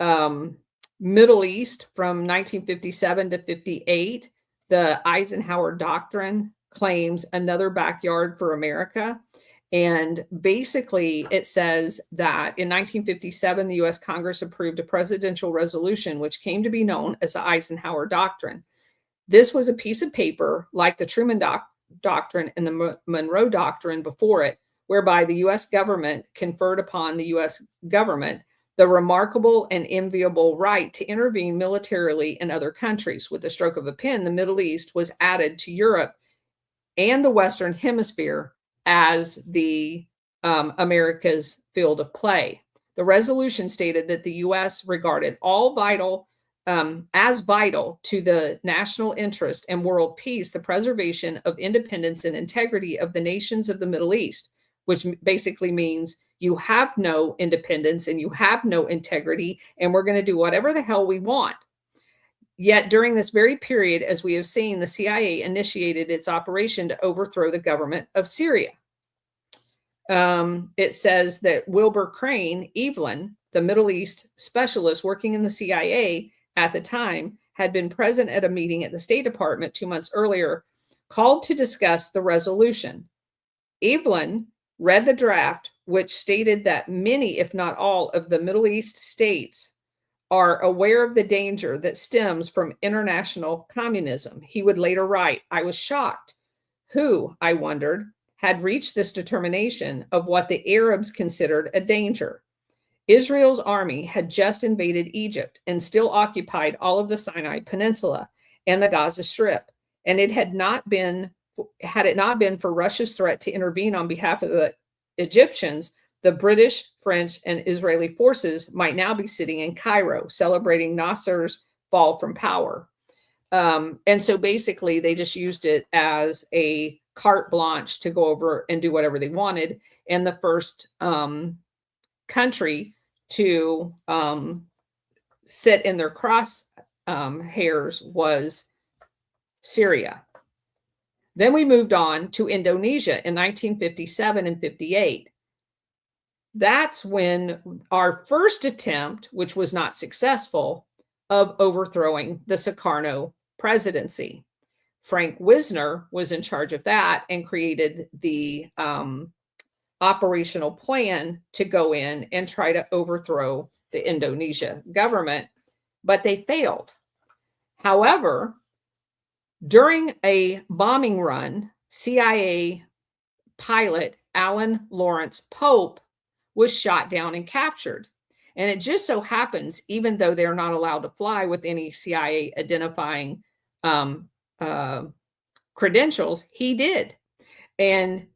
Speaker 5: Middle East from 1957 to 58, the Eisenhower Doctrine claims another backyard for America. And basically it says that in 1957, the US Congress approved a presidential resolution, which came to be known as the Eisenhower Doctrine. This was a piece of paper like the Truman Doctrine and the Monroe Doctrine before it, whereby the US government conferred upon the US government the remarkable and enviable right to intervene militarily in other countries. With the stroke of a pen, the Middle East was added to Europe and the Western Hemisphere as the America's field of play. The resolution stated that the U.S. regarded all as vital to the national interest and world peace, the preservation of independence and integrity of the nations of the Middle East, which basically means You have no independence and you have no integrity, and we're going to do whatever the hell we want. Yet during this very period, as we have seen, the CIA initiated its operation to overthrow the government of Syria. It says that Wilbur Crane Evelyn, the Middle East specialist working in the CIA at the time, had been present at a meeting at the State Department 2 months earlier, called to discuss the resolution. Evelyn read the draft, which stated that many, if not all, of the Middle East states are aware of the danger that stems from international communism. He would later write, I was shocked. Who, I wondered, had reached this determination of what the Arabs considered a danger? Israel's army had just invaded Egypt and still occupied all of the Sinai Peninsula and the Gaza Strip. And had it not been for Russia's threat to intervene on behalf of the Egyptians, the British, French, and Israeli forces might now be sitting in Cairo celebrating Nasser's fall from power. And so basically they just used it as a carte blanche to go over and do whatever they wanted. And the first country to sit in their crosshairs was Syria. Then we moved on to Indonesia in 1957 and 58. That's when our first attempt, which was not successful, of overthrowing the Sukarno presidency. Frank Wisner was in charge of that and created the operational plan to go in and try to overthrow the Indonesia government, but they failed. However, during a bombing run, CIA pilot Alan Lawrence Pope was shot down and captured. And it just so happens, even though they're not allowed to fly with any CIA identifying credentials, he did. And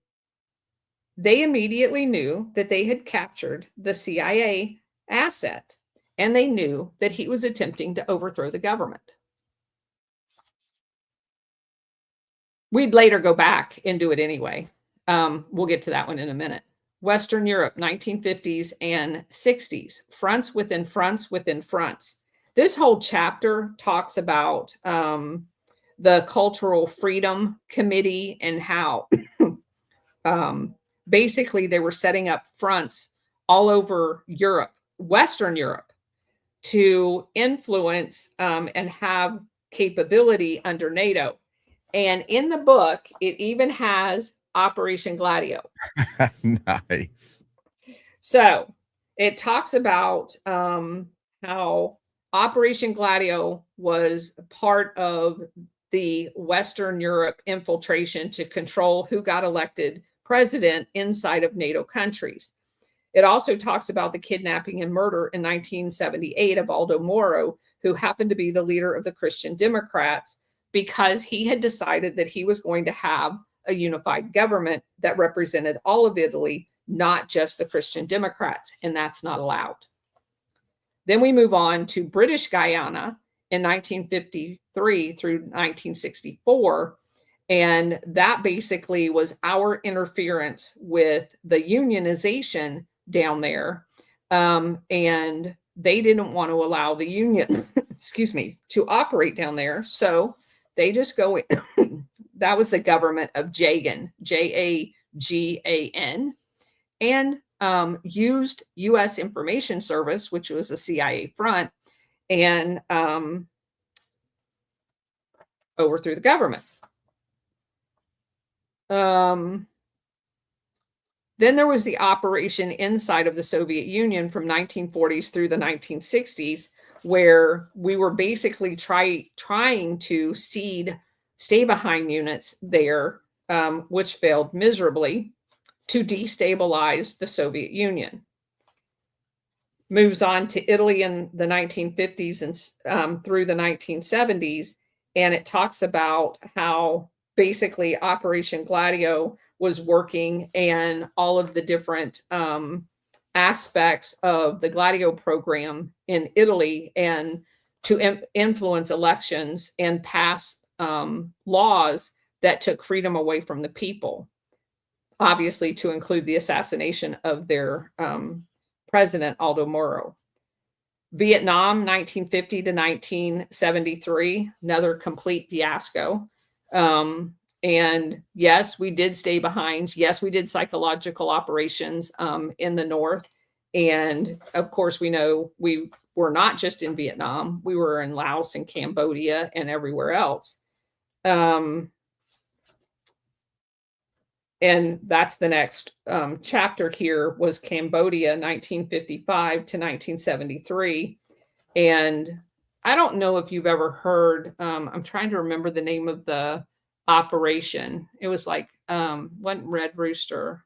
Speaker 5: they immediately knew that they had captured the CIA asset, and they knew that he was attempting to overthrow the government. We'd later go back and do it anyway. We'll get to that one in a minute. Western Europe, 1950s and 60s, fronts within fronts within fronts. This whole chapter talks about the Cultural Freedom Committee and how basically they were setting up fronts all over Europe, Western Europe, to influence and have capability under NATO. And in the book, it even has Operation Gladio.
Speaker 2: Nice.
Speaker 5: So it talks about how Operation Gladio was part of the Western Europe infiltration to control who got elected president inside of NATO countries. It also talks about the kidnapping and murder in 1978 of Aldo Moro, who happened to be the leader of the Christian Democrats, because he had decided that he was going to have a unified government that represented all of Italy, not just the Christian Democrats, and that's not allowed. Then we move on to British Guyana in 1953 through 1964, and that basically was our interference with the unionization down there, and they didn't want to allow the union, to operate down there, so they just go in. That was the government of Jagan, Jagan, and used U.S. Information Service, which was a CIA front, and overthrew the government. Then there was the operation inside of the Soviet Union from 1940s through the 1960s, where we were basically trying to seed stay-behind units there, which failed miserably, to destabilize the Soviet Union. Moves on to Italy in the 1950s and through the 1970s, and it talks about how basically Operation Gladio was working and all of the different aspects of the Gladio program in Italy, and to influence elections and pass laws that took freedom away from the people. obviously to include the assassination of their president, Aldo Moro. Vietnam, 1950 to 1973, another complete fiasco. And yes, we did stay behind. Yes, we did psychological operations in the North. And of course, we know we were not just in Vietnam. We were in Laos and Cambodia and everywhere else. And that's the next chapter here was Cambodia, 1955 to 1973. And I don't know if you've ever heard, I'm trying to remember the name of the operation. It was like, wasn't Red Rooster.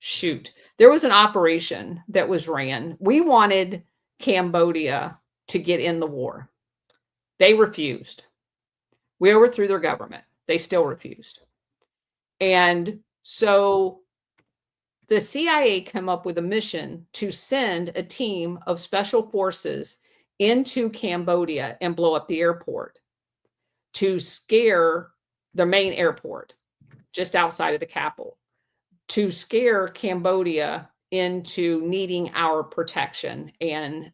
Speaker 5: Shoot. There was an operation that was ran. We wanted Cambodia to get in the war. They refused. We overthrew their government. They still refused. And so the CIA came up with a mission to send a team of special forces into Cambodia and blow up the airport to scare the main airport just outside of the capital, to scare Cambodia into needing our protection. And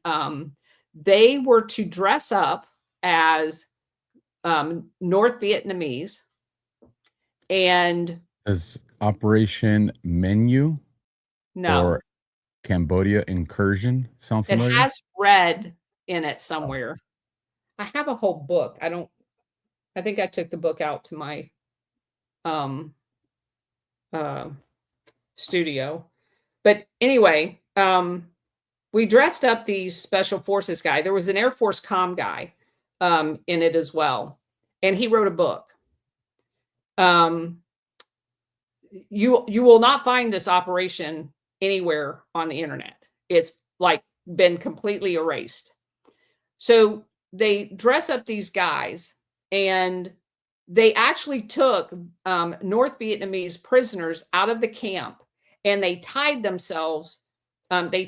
Speaker 5: they were to dress up as North Vietnamese. And
Speaker 2: is Operation Menu or Cambodia Incursion sound familiar?
Speaker 5: It has red in it somewhere. I have a whole book. I think I took the book out to my studio. But anyway, we dressed up these special forces guy. There was an Air Force comm guy in it as well. And he wrote a book. You will not find this operation anywhere on the internet. It's like been completely erased. So they dress up these guys and they actually took North Vietnamese prisoners out of the camp and they tied themselves. They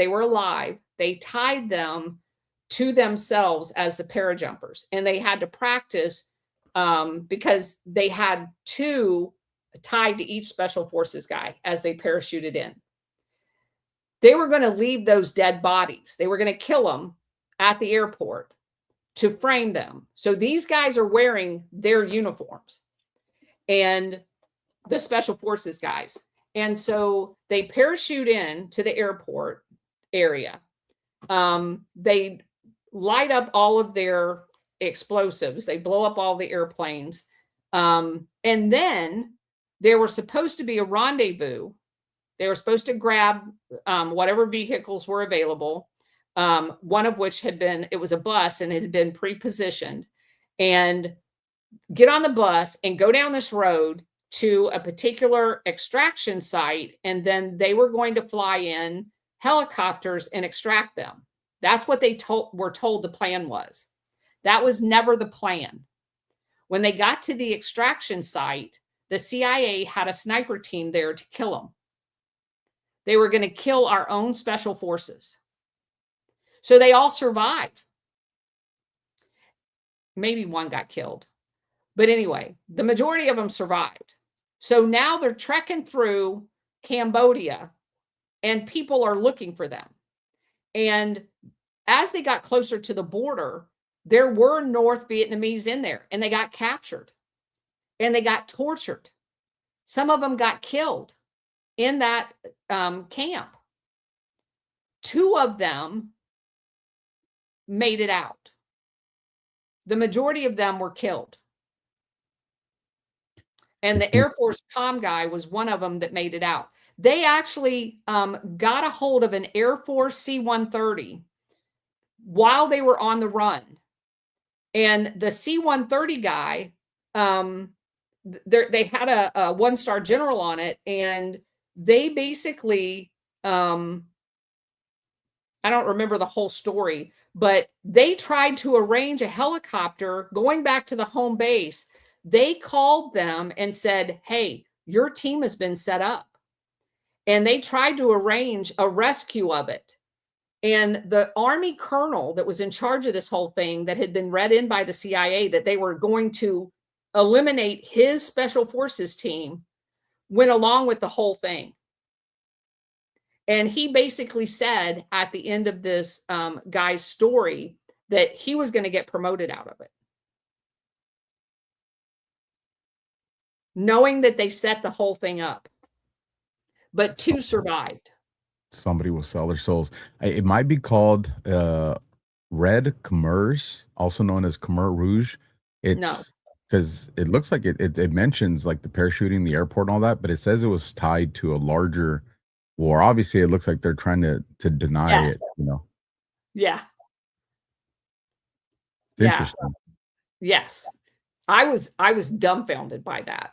Speaker 5: were alive. They tied them to themselves as the parajumpers. And they had to practice because they had two tied to each special forces guy as they parachuted in. They were going to leave those dead bodies. They were going to kill them at the airport to frame them. So these guys are wearing their uniforms and the special forces guys. And so they parachute in to the airport area. They light up all of their explosives. They blow up all the airplanes. And then there was supposed to be a rendezvous. They were supposed to grab whatever vehicles were available. One of which it was a bus and it had been pre-positioned, and get on the bus and go down this road to a particular extraction site. And then they were going to fly in helicopters and extract them. That's what they were told the plan was. That was never the plan. When they got to the extraction site, the CIA had a sniper team there to kill them. They were going to kill our own special forces. So they all survived. Maybe one got killed. But anyway, the majority of them survived. So now they're trekking through Cambodia and people are looking for them. And as they got closer to the border, there were North Vietnamese in there and they got captured and they got tortured. Some of them got killed in that camp. Two of them made it out. The majority of them were killed. And the Air Force comm guy was one of them that made it out. They actually got a hold of an Air Force C-130 while they were on the run. And the C-130 guy, they had a one-star general on it. And they basically, I don't remember the whole story, but they tried to arrange a helicopter going back to the home base. They called them and said, hey, your team has been set up. And they tried to arrange a rescue of it. And the Army colonel that was in charge of this whole thing that had been read in by the CIA that they were going to eliminate his special forces team, went along with the whole thing. And he basically said at the end of this guy's story that he was going to get promoted out of it, knowing that they set the whole thing up. But two survived.
Speaker 2: Somebody will sell their souls. It might be called Red Khmers, also known as Khmer Rouge. It's because it looks like it mentions like the parachuting, the airport, and all that, but it says it was tied to a larger war. Obviously, it looks like they're trying to deny it. You know.
Speaker 5: Yeah.
Speaker 2: It's interesting.
Speaker 5: Yes. I was dumbfounded by that.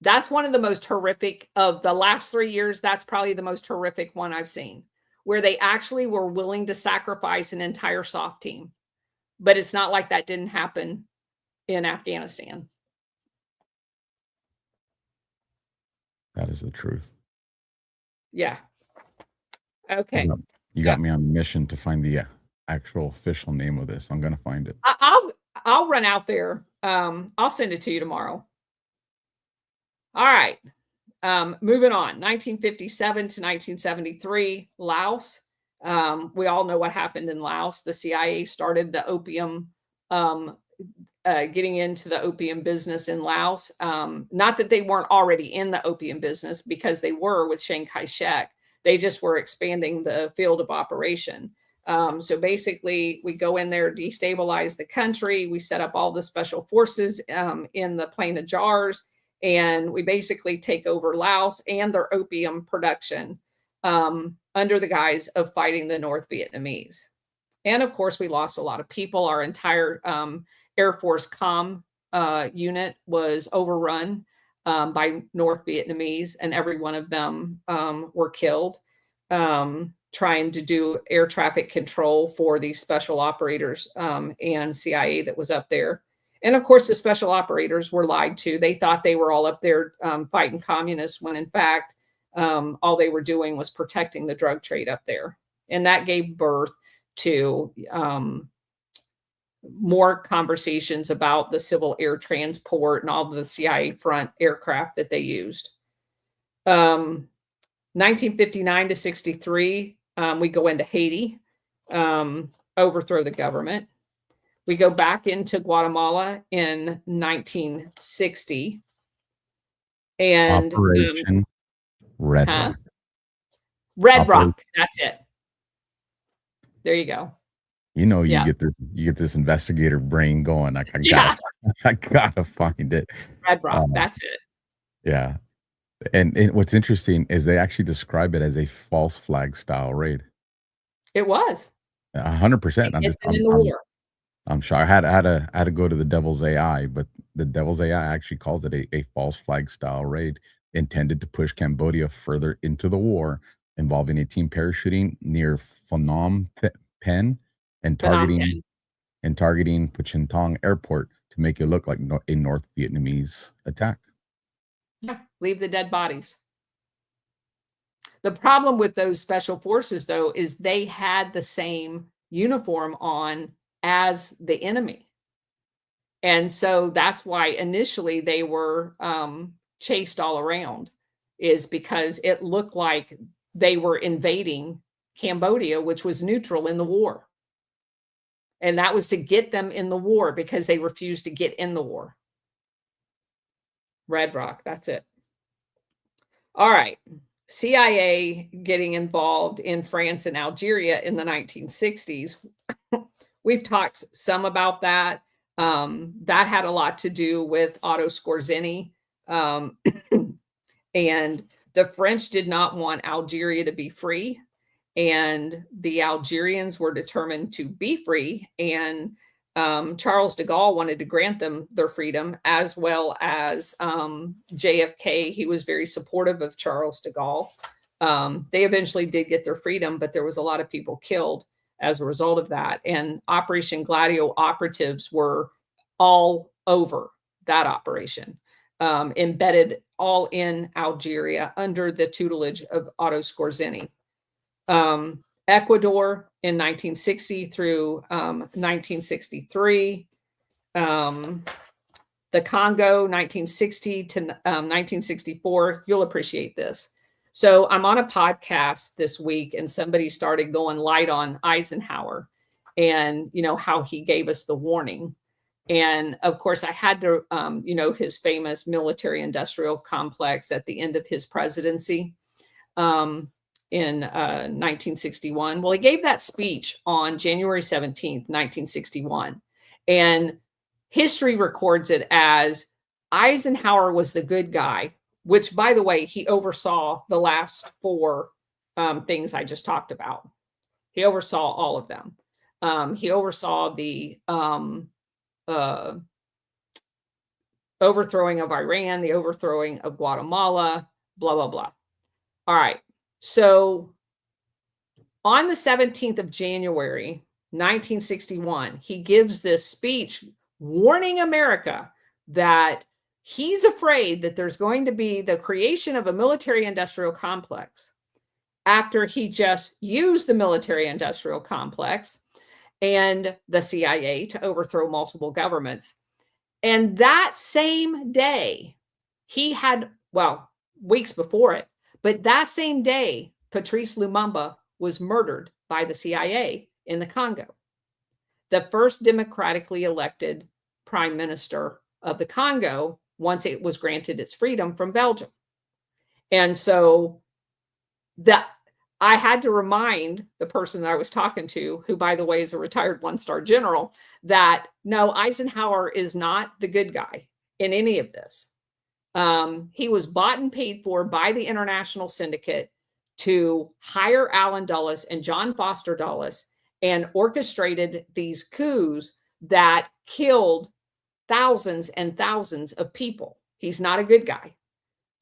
Speaker 5: That's one of the most horrific of the last 3 years. That's probably the most horrific one I've seen, where they actually were willing to sacrifice an entire SOF team. But it's not like that didn't happen in Afghanistan.
Speaker 2: That is the truth.
Speaker 5: Yeah. Okay.
Speaker 2: You got me on a mission to find the actual official name of this. I'm going to find it.
Speaker 5: I'll run out there. I'll send it to you tomorrow. All right. Moving on. 1957 to 1973, Laos. We all know what happened in Laos. The CIA started the opium, getting into the opium business in Laos. Not that they weren't already in the opium business, because they were with Chiang Kai-shek. They just were expanding the field of operation. So basically, we go in there, destabilize the country. We set up all the special forces in the Plain of Jars, and we basically take over Laos and their opium production under the guise of fighting the North Vietnamese. And of course, we lost a lot of people. Our entire Air Force comm unit was overrun by North Vietnamese, and every one of them were killed trying to do air traffic control for the special operators and CIA that was up there. And of course, the special operators were lied to. They thought they were all up there fighting communists, when in fact, all they were doing was protecting the drug trade up there. And that gave birth to more conversations about the civil air transport and all the CIA front aircraft that they used. 1959 to 63, we go into Haiti, overthrow the government. We go back into Guatemala in 1960. And
Speaker 2: Operation Red Rock.
Speaker 5: Red Rock, that's it. There you go.
Speaker 2: You know, you get this investigator brain going. Like, I gotta find it.
Speaker 5: Red Rock, that's it.
Speaker 2: Yeah. And what's interesting is they actually describe it as a false flag style raid.
Speaker 5: It was
Speaker 2: 100%. I'm sure I had to go to the Devil's AI, but the Devil's AI actually calls it a false flag style raid intended to push Cambodia further into the war, involving a team parachuting near Phnom Penh and targeting Puchentong Airport to make it look like a North Vietnamese attack.
Speaker 5: Yeah, leave the dead bodies. The problem with those special forces, though, is they had the same uniform on as the enemy. And so that's why initially they were chased all around, is because it looked like they were invading Cambodia, which was neutral in the war. And that was to get them in the war, because they refused to get in the war. Red Rock, that's it. All right. CIA getting involved in France and Algeria in the 1960s. We've talked some about that. That had a lot to do with Otto Skorzeny. And the French did not want Algeria to be free. And the Algerians were determined to be free. And Charles de Gaulle wanted to grant them their freedom, as well as JFK. He was very supportive of Charles de Gaulle. They eventually did get their freedom, but there was a lot of people killed as a result of that. And Operation Gladio operatives were all over that operation, embedded all in Algeria under the tutelage of Otto Skorzeny. Ecuador in 1960 through 1963. The Congo, 1960 to 1964. You'll appreciate this. So I'm on a podcast this week, and somebody started going light on Eisenhower and, how he gave us the warning. And of course, I had to, his famous military industrial complex at the end of his presidency in 1961. Well, he gave that speech on January 17th, 1961. And history records it as Eisenhower was the good guy, which, by the way, he oversaw the last four things I just talked about. He oversaw all of them. He oversaw the overthrowing of Iran, the overthrowing of Guatemala, blah, blah, blah. All right. So on the 17th of January, 1961, he gives this speech warning America that he's afraid that there's going to be the creation of a military industrial complex after he just used the military industrial complex and the CIA to overthrow multiple governments. And that same day, he had, weeks before it, but that same day, Patrice Lumumba was murdered by the CIA in the Congo, the first democratically elected prime minister of the Congo once it was granted its freedom from Belgium. And so that I had to remind the person that I was talking to, who, by the way, is a retired one-star general, that no, Eisenhower is not the good guy in any of this. He was bought and paid for by the international syndicate to hire Allen Dulles and John Foster Dulles and orchestrated these coups that killed thousands and thousands of people. He's not a good guy.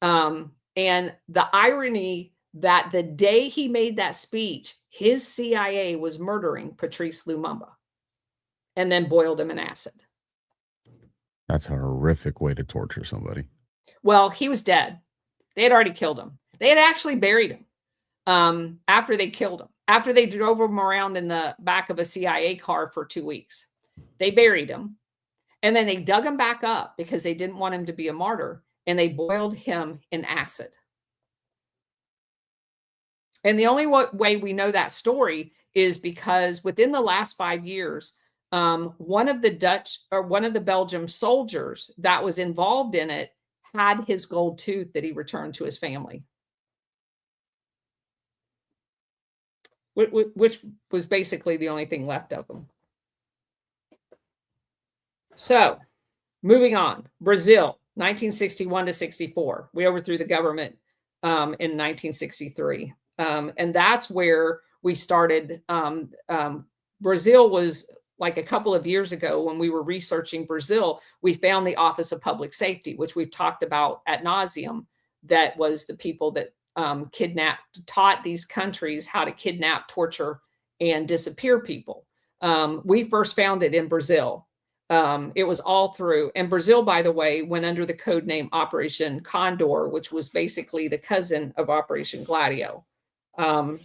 Speaker 5: And the irony that the day he made that speech, his CIA was murdering Patrice Lumumba and then boiled him in acid.
Speaker 2: That's a horrific way to torture somebody.
Speaker 5: Well, he was dead. They had already killed him. They had actually buried him after they killed him, after they drove him around in the back of a CIA car for 2 weeks. They buried him. And then they dug him back up because they didn't want him to be a martyr, and they boiled him in acid. And the only way we know that story is because within the last 5 years, one of the Belgium soldiers that was involved in it had his gold tooth that he returned to his family, which was basically the only thing left of him. So moving on, Brazil, 1961 to 64. We overthrew the government in 1963. And that's where we started. Brazil was like a couple of years ago when we were researching Brazil, we found the Office of Public Safety, which we've talked about ad nauseum. That was the people that taught these countries how to kidnap, torture, and disappear people. We first found it in Brazil. It was all through, and Brazil, by the way, went under the code name Operation Condor, which was basically the cousin of Operation Gladio.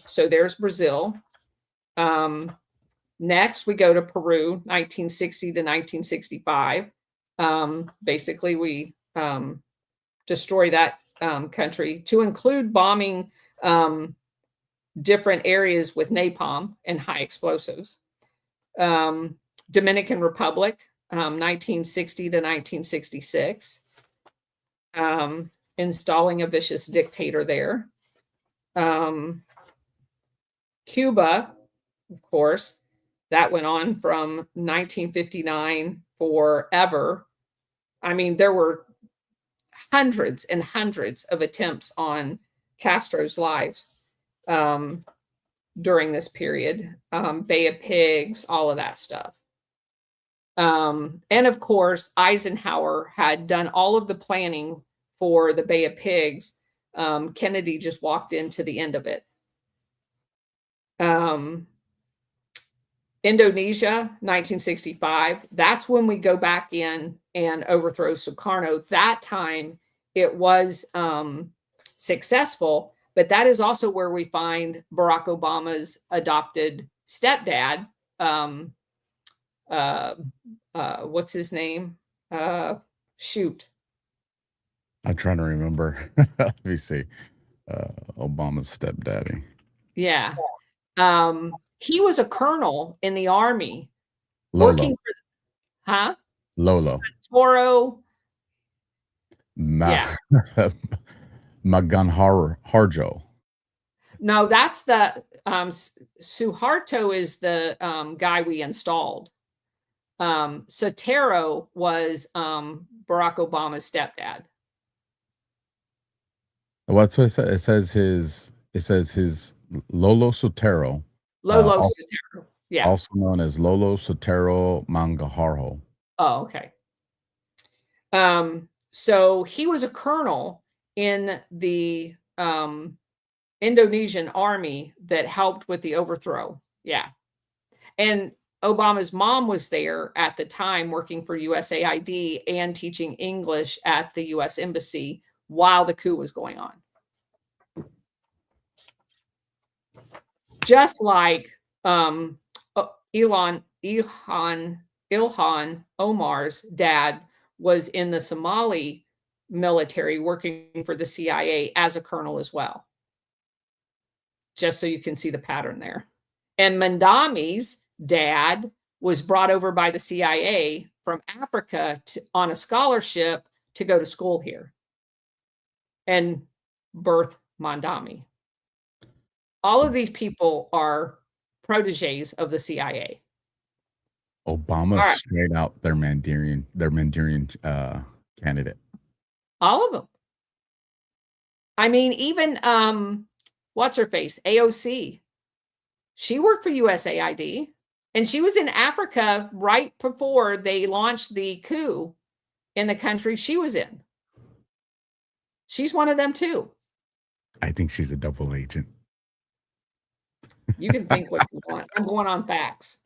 Speaker 5: So there's Brazil. Next, we go to Peru, 1960 to 1965. Basically, we destroy that country to include bombing different areas with napalm and high explosives. Dominican Republic, 1960 to 1966. Installing a vicious dictator there. Cuba, of course, that went on from 1959 forever. I mean, there were hundreds and hundreds of attempts on Castro's life during this period. Bay of Pigs, all of that stuff. And of course, Eisenhower had done all of the planning for the Bay of Pigs. Kennedy just walked into the end of it. Indonesia, 1965. That's when we go back in and overthrow Sukarno. That time it was successful, but that is also where we find Barack Obama's adopted stepdad. What's his name? Shoot.
Speaker 2: I'm trying to remember. Let me see. Obama's stepdaddy.
Speaker 5: Yeah. He was a colonel in the army
Speaker 2: Lolo.
Speaker 5: working for, huh?
Speaker 2: Lolo.
Speaker 5: Toro.
Speaker 2: Yeah. Maganharjo.
Speaker 5: No, that's the Suharto is the guy we installed. Sotero was Barack Obama's stepdad.
Speaker 2: What's what it says? It says his Lolo Sotero.
Speaker 5: Lolo Sotero. Yeah.
Speaker 2: Also known as Lolo Sotero Mangaharjo.
Speaker 5: Oh, okay. So he was a colonel in the Indonesian army that helped with the overthrow. Yeah. And Obama's mom was there at the time working for USAID and teaching English at the US Embassy while the coup was going on. Just like Ilhan Omar's dad was in the Somali military working for the CIA as a colonel as well. Just so you can see the pattern there. And Mandami's dad was brought over by the CIA from Africa on a scholarship to go to school here and birth Mandami. All of these people are proteges of the CIA.
Speaker 2: Obama straight out their Mandarin candidate.
Speaker 5: All of them. I mean, even what's her face? AOC. She worked for USAID, and she was in Africa right before they launched the coup in the country she was in. She's one of them too.
Speaker 2: I think she's a double agent.
Speaker 5: You can think what you want. I'm going on facts.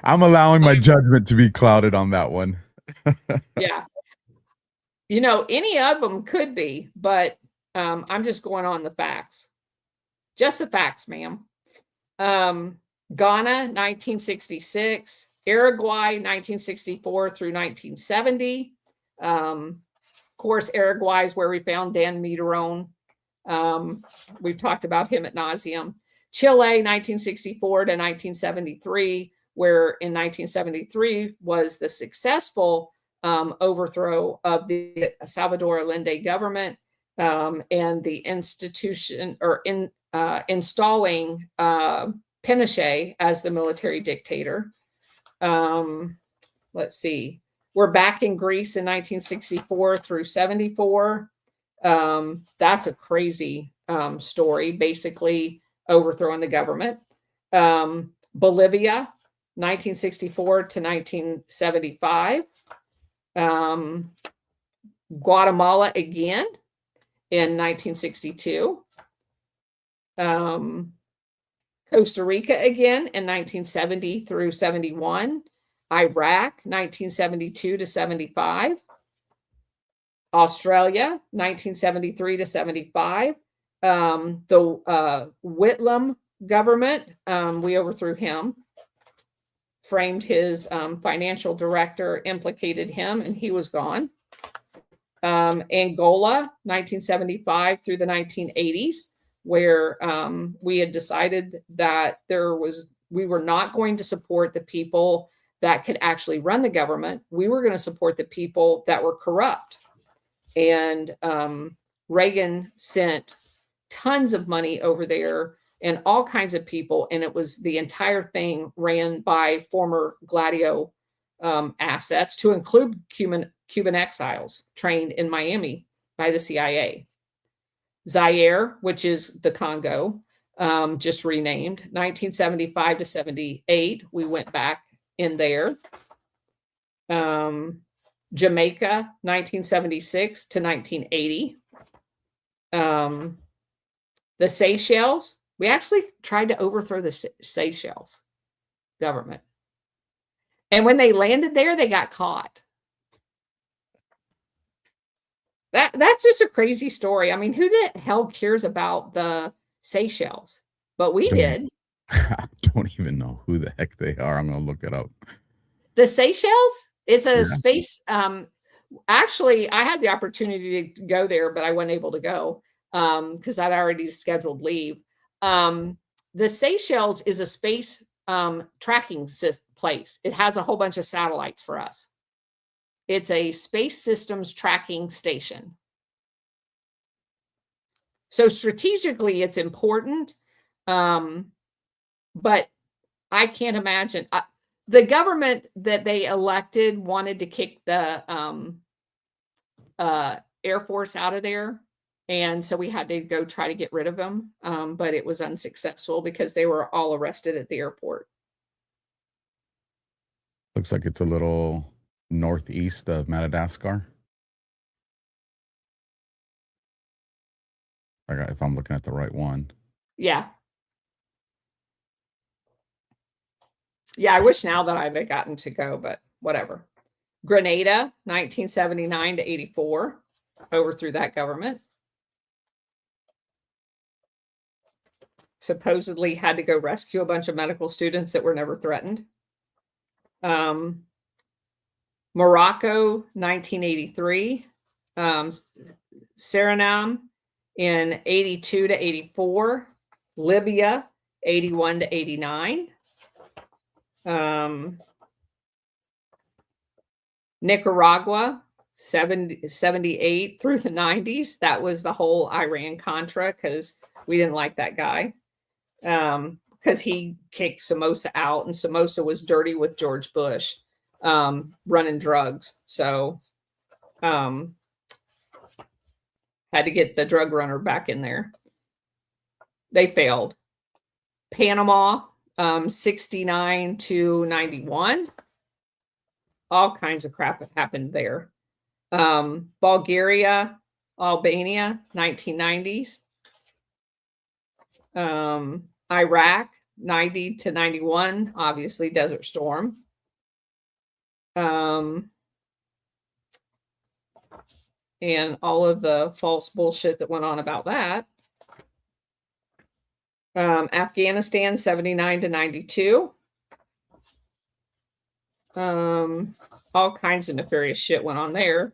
Speaker 2: I'm allowing my judgment to be clouded on that one.
Speaker 5: Yeah. You know, any of them could be, but I'm just going on the facts. Just the facts, ma'am. Ghana, 1966. Uruguay, 1964 through 1970. Of course, Uruguay is where we found Dan Mederone. We've talked about him at nauseum. Chile, 1964 to 1973, where in 1973 was the successful overthrow of the Salvador Allende government and the institution or installing Pinochet as the military dictator. Let's see. We're back in Greece in 1964 through 74. That's a crazy story, basically overthrowing the government. Bolivia, 1964 to 1975. Guatemala again in 1962. Costa Rica again in 1970 through 71. Iraq, 1972 to 75. Australia, 1973 to 75. The Whitlam government, we overthrew him, framed his financial director, implicated him, and he was gone. Angola, 1975 through the 1980s, where we had decided that we were not going to support the people that could actually run the government. We were going to support the people that were corrupt. And Reagan sent tons of money over there and all kinds of people. And it was the entire thing ran by former Gladio assets, to include Cuban exiles trained in Miami by the CIA. Zaire, which is the Congo, just renamed, 1975 to 78. We went back in there. Jamaica, 1976 to 1980. The Seychelles, we actually tried to overthrow the Seychelles government. And when they landed there, they got caught. That's just a crazy story. I mean, who the hell cares about the Seychelles? But we did.
Speaker 2: I don't even know who the heck they are. I'm going to look it up.
Speaker 5: The Seychelles? It's a
Speaker 2: Yeah.
Speaker 5: space. Actually, I had the opportunity to go there, but I wasn't able to go because I'd already scheduled leave. The Seychelles is a space tracking place. It has a whole bunch of satellites for us. It's a space systems tracking station. So strategically, it's important, but I can't imagine. The government that they elected wanted to kick the Air Force out of there. And so we had to go try to get rid of them. But it was unsuccessful because they were all arrested at the airport.
Speaker 2: Looks like it's a little northeast of Madagascar. If I'm looking at the right one.
Speaker 5: Yeah. Yeah, I wish now that I'd gotten to go, but whatever. Grenada, 1979 to 84, overthrew that government. Supposedly had to go rescue a bunch of medical students that were never threatened. Morocco, 1983. Suriname in 82 to 84. Libya, 81 to 89. Nicaragua, 78 through the 90s. That was the whole Iran-Contra because we didn't like that guy. Because he kicked Somoza out, and Somoza was dirty with George Bush, running drugs. So had to get the drug runner back in there. They failed. Panama, 69 to 91. All kinds of crap happened there. Bulgaria, Albania, 1990s. Iraq, 90 to 91, obviously Desert Storm. And all of the false bullshit that went on about that. Afghanistan, 79 to 92. All kinds of nefarious shit went on there,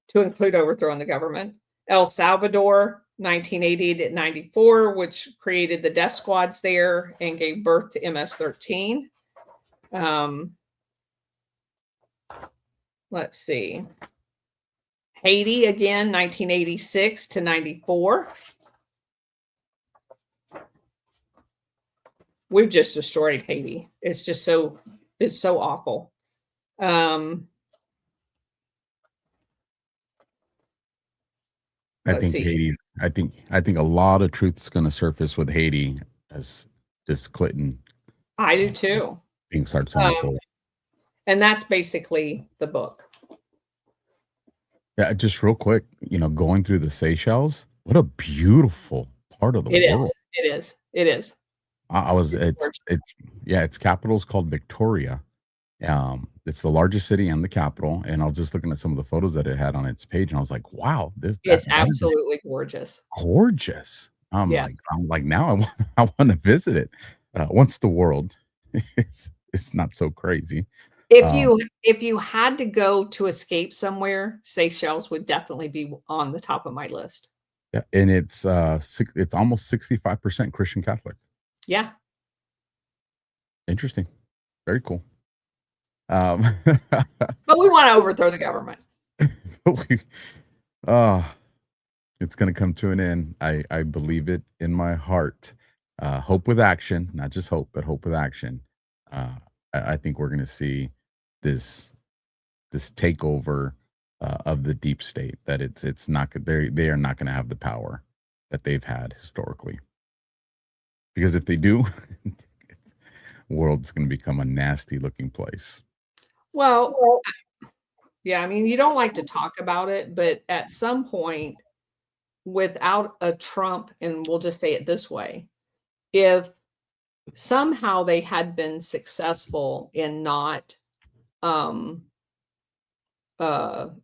Speaker 5: to include overthrowing the government. El Salvador, 1980 to 94, which created the death squads there and gave birth to MS-13. Let's see. Haiti, again, 1986 to 94. We've just destroyed Haiti. It's just so, it's so awful.
Speaker 2: I think Haiti. I think a lot of truth is going to surface with Haiti as this Clinton.
Speaker 5: I do too.
Speaker 2: Thing starts to unfold.
Speaker 5: And that's basically the book.
Speaker 2: Yeah, just real quick, going through the Seychelles, what a beautiful part of the world.
Speaker 5: It is.
Speaker 2: Its capital is called Victoria. It's the largest city and the capital. And I was just looking at some of the photos that it had on its page, and I was like, wow,
Speaker 5: it's absolutely gorgeous.
Speaker 2: Gorgeous. I'm like, now I want to visit it. Once the world it's not so crazy.
Speaker 5: If you had to go to escape somewhere, Seychelles would definitely be on the top of my list.
Speaker 2: Yeah, and it's almost 65% Christian Catholic.
Speaker 5: Yeah.
Speaker 2: Interesting. Very cool.
Speaker 5: But we want to overthrow the government.
Speaker 2: It's going to come to an end. I believe it in my heart. Hope with action, not just hope, but hope with action. I think we're going to see this takeover of the deep state. That it's not, they are not going to have the power that they've had historically. Because if they do, the world's going to become a nasty looking place.
Speaker 5: Well, yeah, I mean, you don't like to talk about it, but at some point, without a Trump, and we'll just say it this way, if somehow they had been successful in not in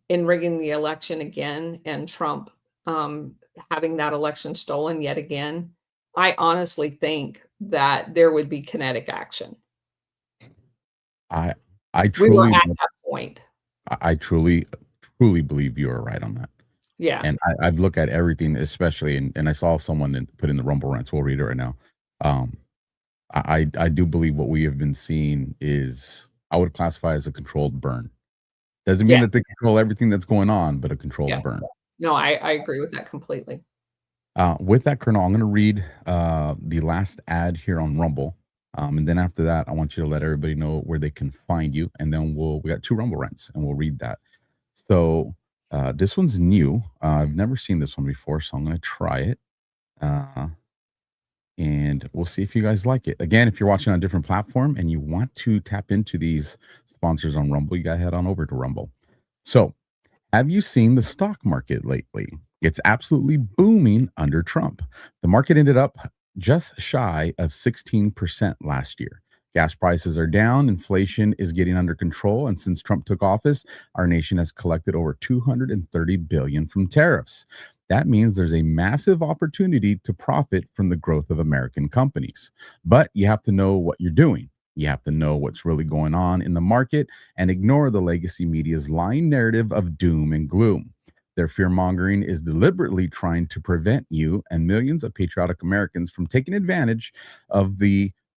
Speaker 5: rigging the election again, and Trump having that election stolen yet again, I honestly think that there would be kinetic action.
Speaker 2: I
Speaker 5: We were
Speaker 2: truly,
Speaker 5: at that point.
Speaker 2: I truly believe you are right on that.
Speaker 5: Yeah.
Speaker 2: And I've looked at everything, especially, and I saw someone put in the Rumble rants. We'll read it right now. Um, I do believe what we have been seeing is, I would classify as a controlled burn. Doesn't mean
Speaker 5: Yeah.
Speaker 2: that they control everything that's going on, but a
Speaker 5: Yeah.
Speaker 2: controlled burn.
Speaker 5: No, I agree with that completely.
Speaker 2: With that, Colonel, I'm going to read the last ad here on Rumble. And then after that, I want you to let everybody know where they can find you. And then we got 2 Rumble rants and we'll read that. So this one's new. I've never seen this one before, so I'm going to try it. And we'll see if you guys like it. Again, if you're watching on a different platform and you want to tap into these sponsors on Rumble, you got to head on over to Rumble. So, have you seen the stock market lately? It's absolutely booming under Trump. The market ended up just shy of 16% last year. Gas prices are down, inflation is getting under control, and since Trump took office, our nation has collected over $230 billion from tariffs. That means there's a massive opportunity to profit from the growth of American companies. But you have to know what you're doing. You have to know what's really going on in the market and ignore the legacy media's lying narrative of doom and gloom. Their fear-mongering is deliberately trying to prevent you and millions of patriotic Americans from taking advantage of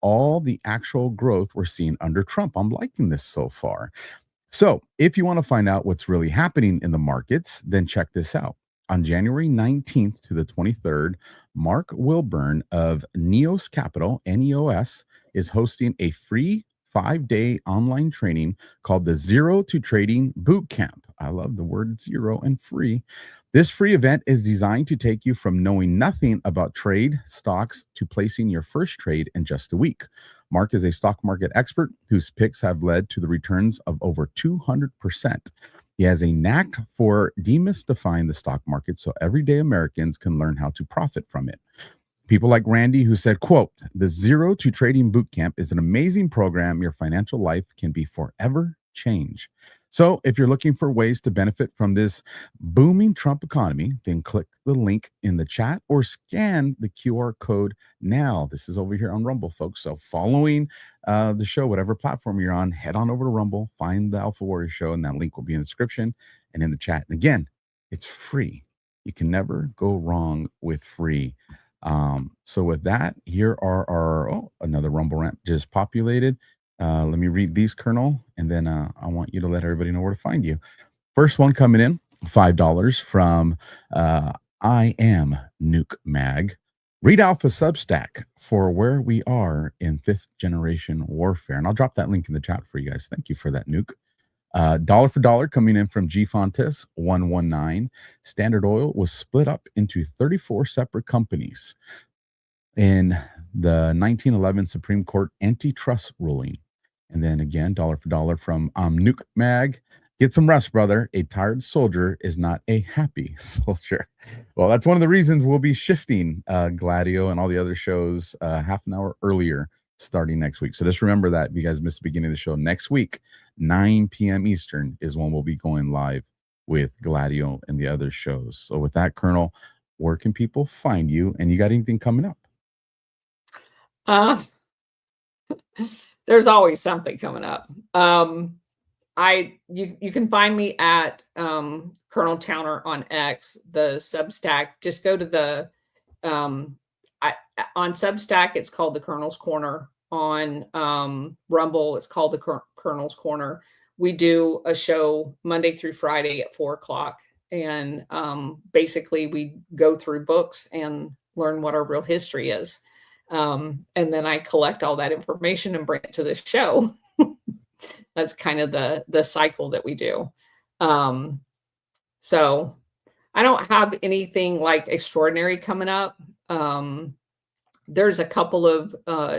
Speaker 2: all the actual growth we're seeing under Trump. I'm liking this so far. So if you want to find out what's really happening in the markets, then check this out. On January 19th to the 23rd, Mark Wilburn of Neos Capital, NEOS, is hosting a free 5-day online training called the Zero to Trading Boot Camp. I love the word zero and free. This free event is designed to take you from knowing nothing about trade stocks to placing your first trade in just a week. Mark is a stock market expert whose picks have led to the returns of over 200%. He has a knack for demystifying the stock market so everyday Americans can learn how to profit from it. People like Randy, who said, quote, "The Zero to Trading Bootcamp is an amazing program. Your financial life can be forever changed." So if you're looking for ways to benefit from this booming Trump economy, then click the link in the chat or scan the QR code now. This is over here on Rumble, folks. So following the show, whatever platform you're on, head on over to Rumble, find the AlphaWarrior Show, and that link will be in the description and in the chat. And again, it's free. You can never go wrong with free. So with that, here are our another Rumble rant just populated. Let me read these, Colonel, and then I want you to let everybody know where to find you. First one coming in, $5 from I Am Nuke Mag. Read Alpha Substack for where we are in 5th generation warfare. And I'll drop that link in the chat for you guys. Thank you for that, Nuke. Dollar for dollar coming in from G Fontes 119. Standard Oil was split up into 34 separate companies in the 1911 Supreme Court antitrust ruling. And then again, dollar for dollar from Nuke Mag. Get some rest, brother. A tired soldier is not a happy soldier. Well, that's one of the reasons we'll be shifting Gladio and all the other shows half an hour earlier starting next week. So just remember that if you guys missed the beginning of the show, next week, 9 p.m. Eastern is when we'll be going live with Gladio and the other shows. So with that, Colonel, where can people find you? And you got anything coming up?
Speaker 5: There's always something coming up. You can find me at Colonel Towner on X, the Substack. Just go to the on Substack, it's called the Colonel's Corner. On Rumble, it's called the Colonel's Corner. We do a show Monday through Friday at 4:00, and basically we go through books and learn what our real history is. And then I collect all that information and bring it to the show. That's kind of the cycle that we do. So I don't have anything like extraordinary coming up. There's a couple of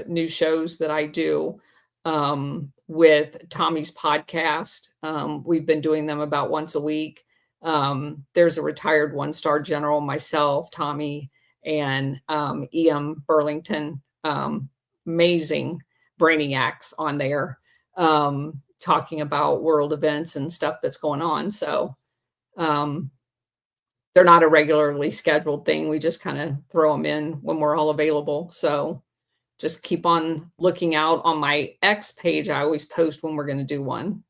Speaker 5: new shows that I do with Tommy's podcast. We've been doing them about once a week. There's a retired one-star general, myself, Tommy, and E.M. Burlington, amazing brainiacs on there, talking about world events and stuff that's going on. So they're not a regularly scheduled thing. We just kind of throw them in when we're all available. So just keep on looking out on my X page. I always post when we're going to do one.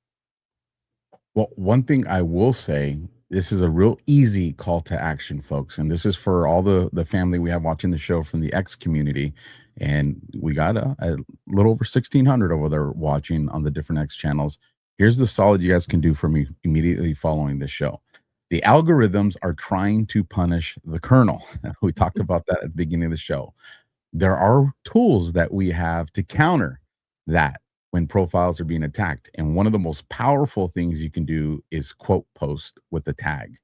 Speaker 2: Well, one thing I will say, this is a real easy call to action, folks. And this is for all the family we have watching the show from the X community. And we got a little over 1,600 over there watching on the different X channels. Here's the solid you guys can do for me immediately following this show. The algorithms are trying to punish the kernel. We talked about that at the beginning of the show. There are tools that we have to counter that when profiles are being attacked. And one of the most powerful things you can do is quote post with the tag.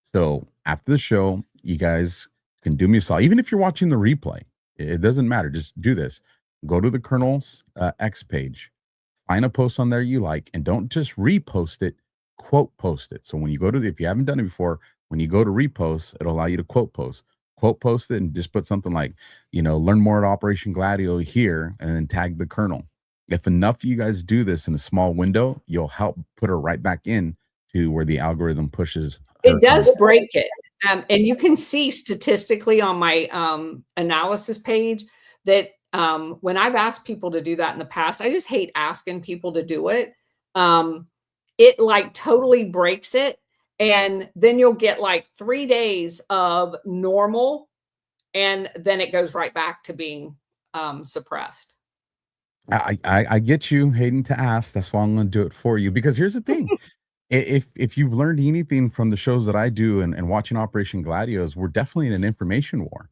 Speaker 2: So after the show, you guys can do me a solid. Even if you're watching the replay, it doesn't matter. Just do this. Go to the Colonel's X page, find a post on there you like, and don't just repost it, quote post it. So when you go to, if you haven't done it before, when you go to repost, it'll allow you to quote post it, and just put something like, learn more at Operation Gladio here, and then tag the Colonel. If enough of you guys do this in a small window, you'll help put her right back in to where the algorithm pushes.
Speaker 5: It does break it. And you can see statistically on my analysis page that when I've asked people to do that in the past, I just hate asking people to do it. It like totally breaks it. And then you'll get like 3 days of normal, and then it goes right back to being suppressed.
Speaker 2: I get you hating to ask. That's why I'm going to do it for you. Because here's the thing. If you've learned anything from the shows that I do and watching Operation Gladios, we're definitely in an information war.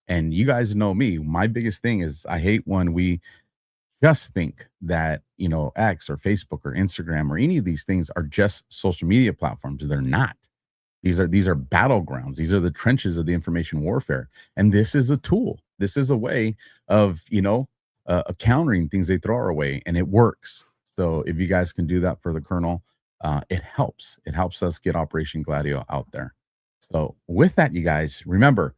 Speaker 2: And you guys know me. My biggest thing is I hate when we just think that, X or Facebook or Instagram or any of these things are just social media platforms. They're not. These are battlegrounds. These are the trenches of the information warfare. And this is a tool. This is a way of, countering things they throw our way, and it works. So if you guys can do that for the Colonel, it helps. It helps us get Operation Gladio out there. So with that, you guys, remember,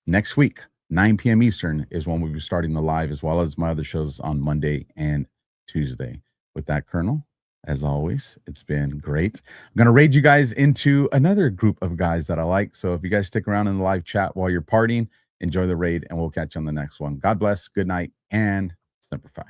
Speaker 2: next week, 9 p.m. Eastern is when we'll be starting the live, as well as my other shows on Monday and Tuesday. With that, Colonel, as always, it's been great. I'm going to raid you guys into another group of guys that I like. So if you guys stick around in the live chat while you're partying, enjoy the raid, and we'll catch you on the next one. God bless, good night, and Semper Fi.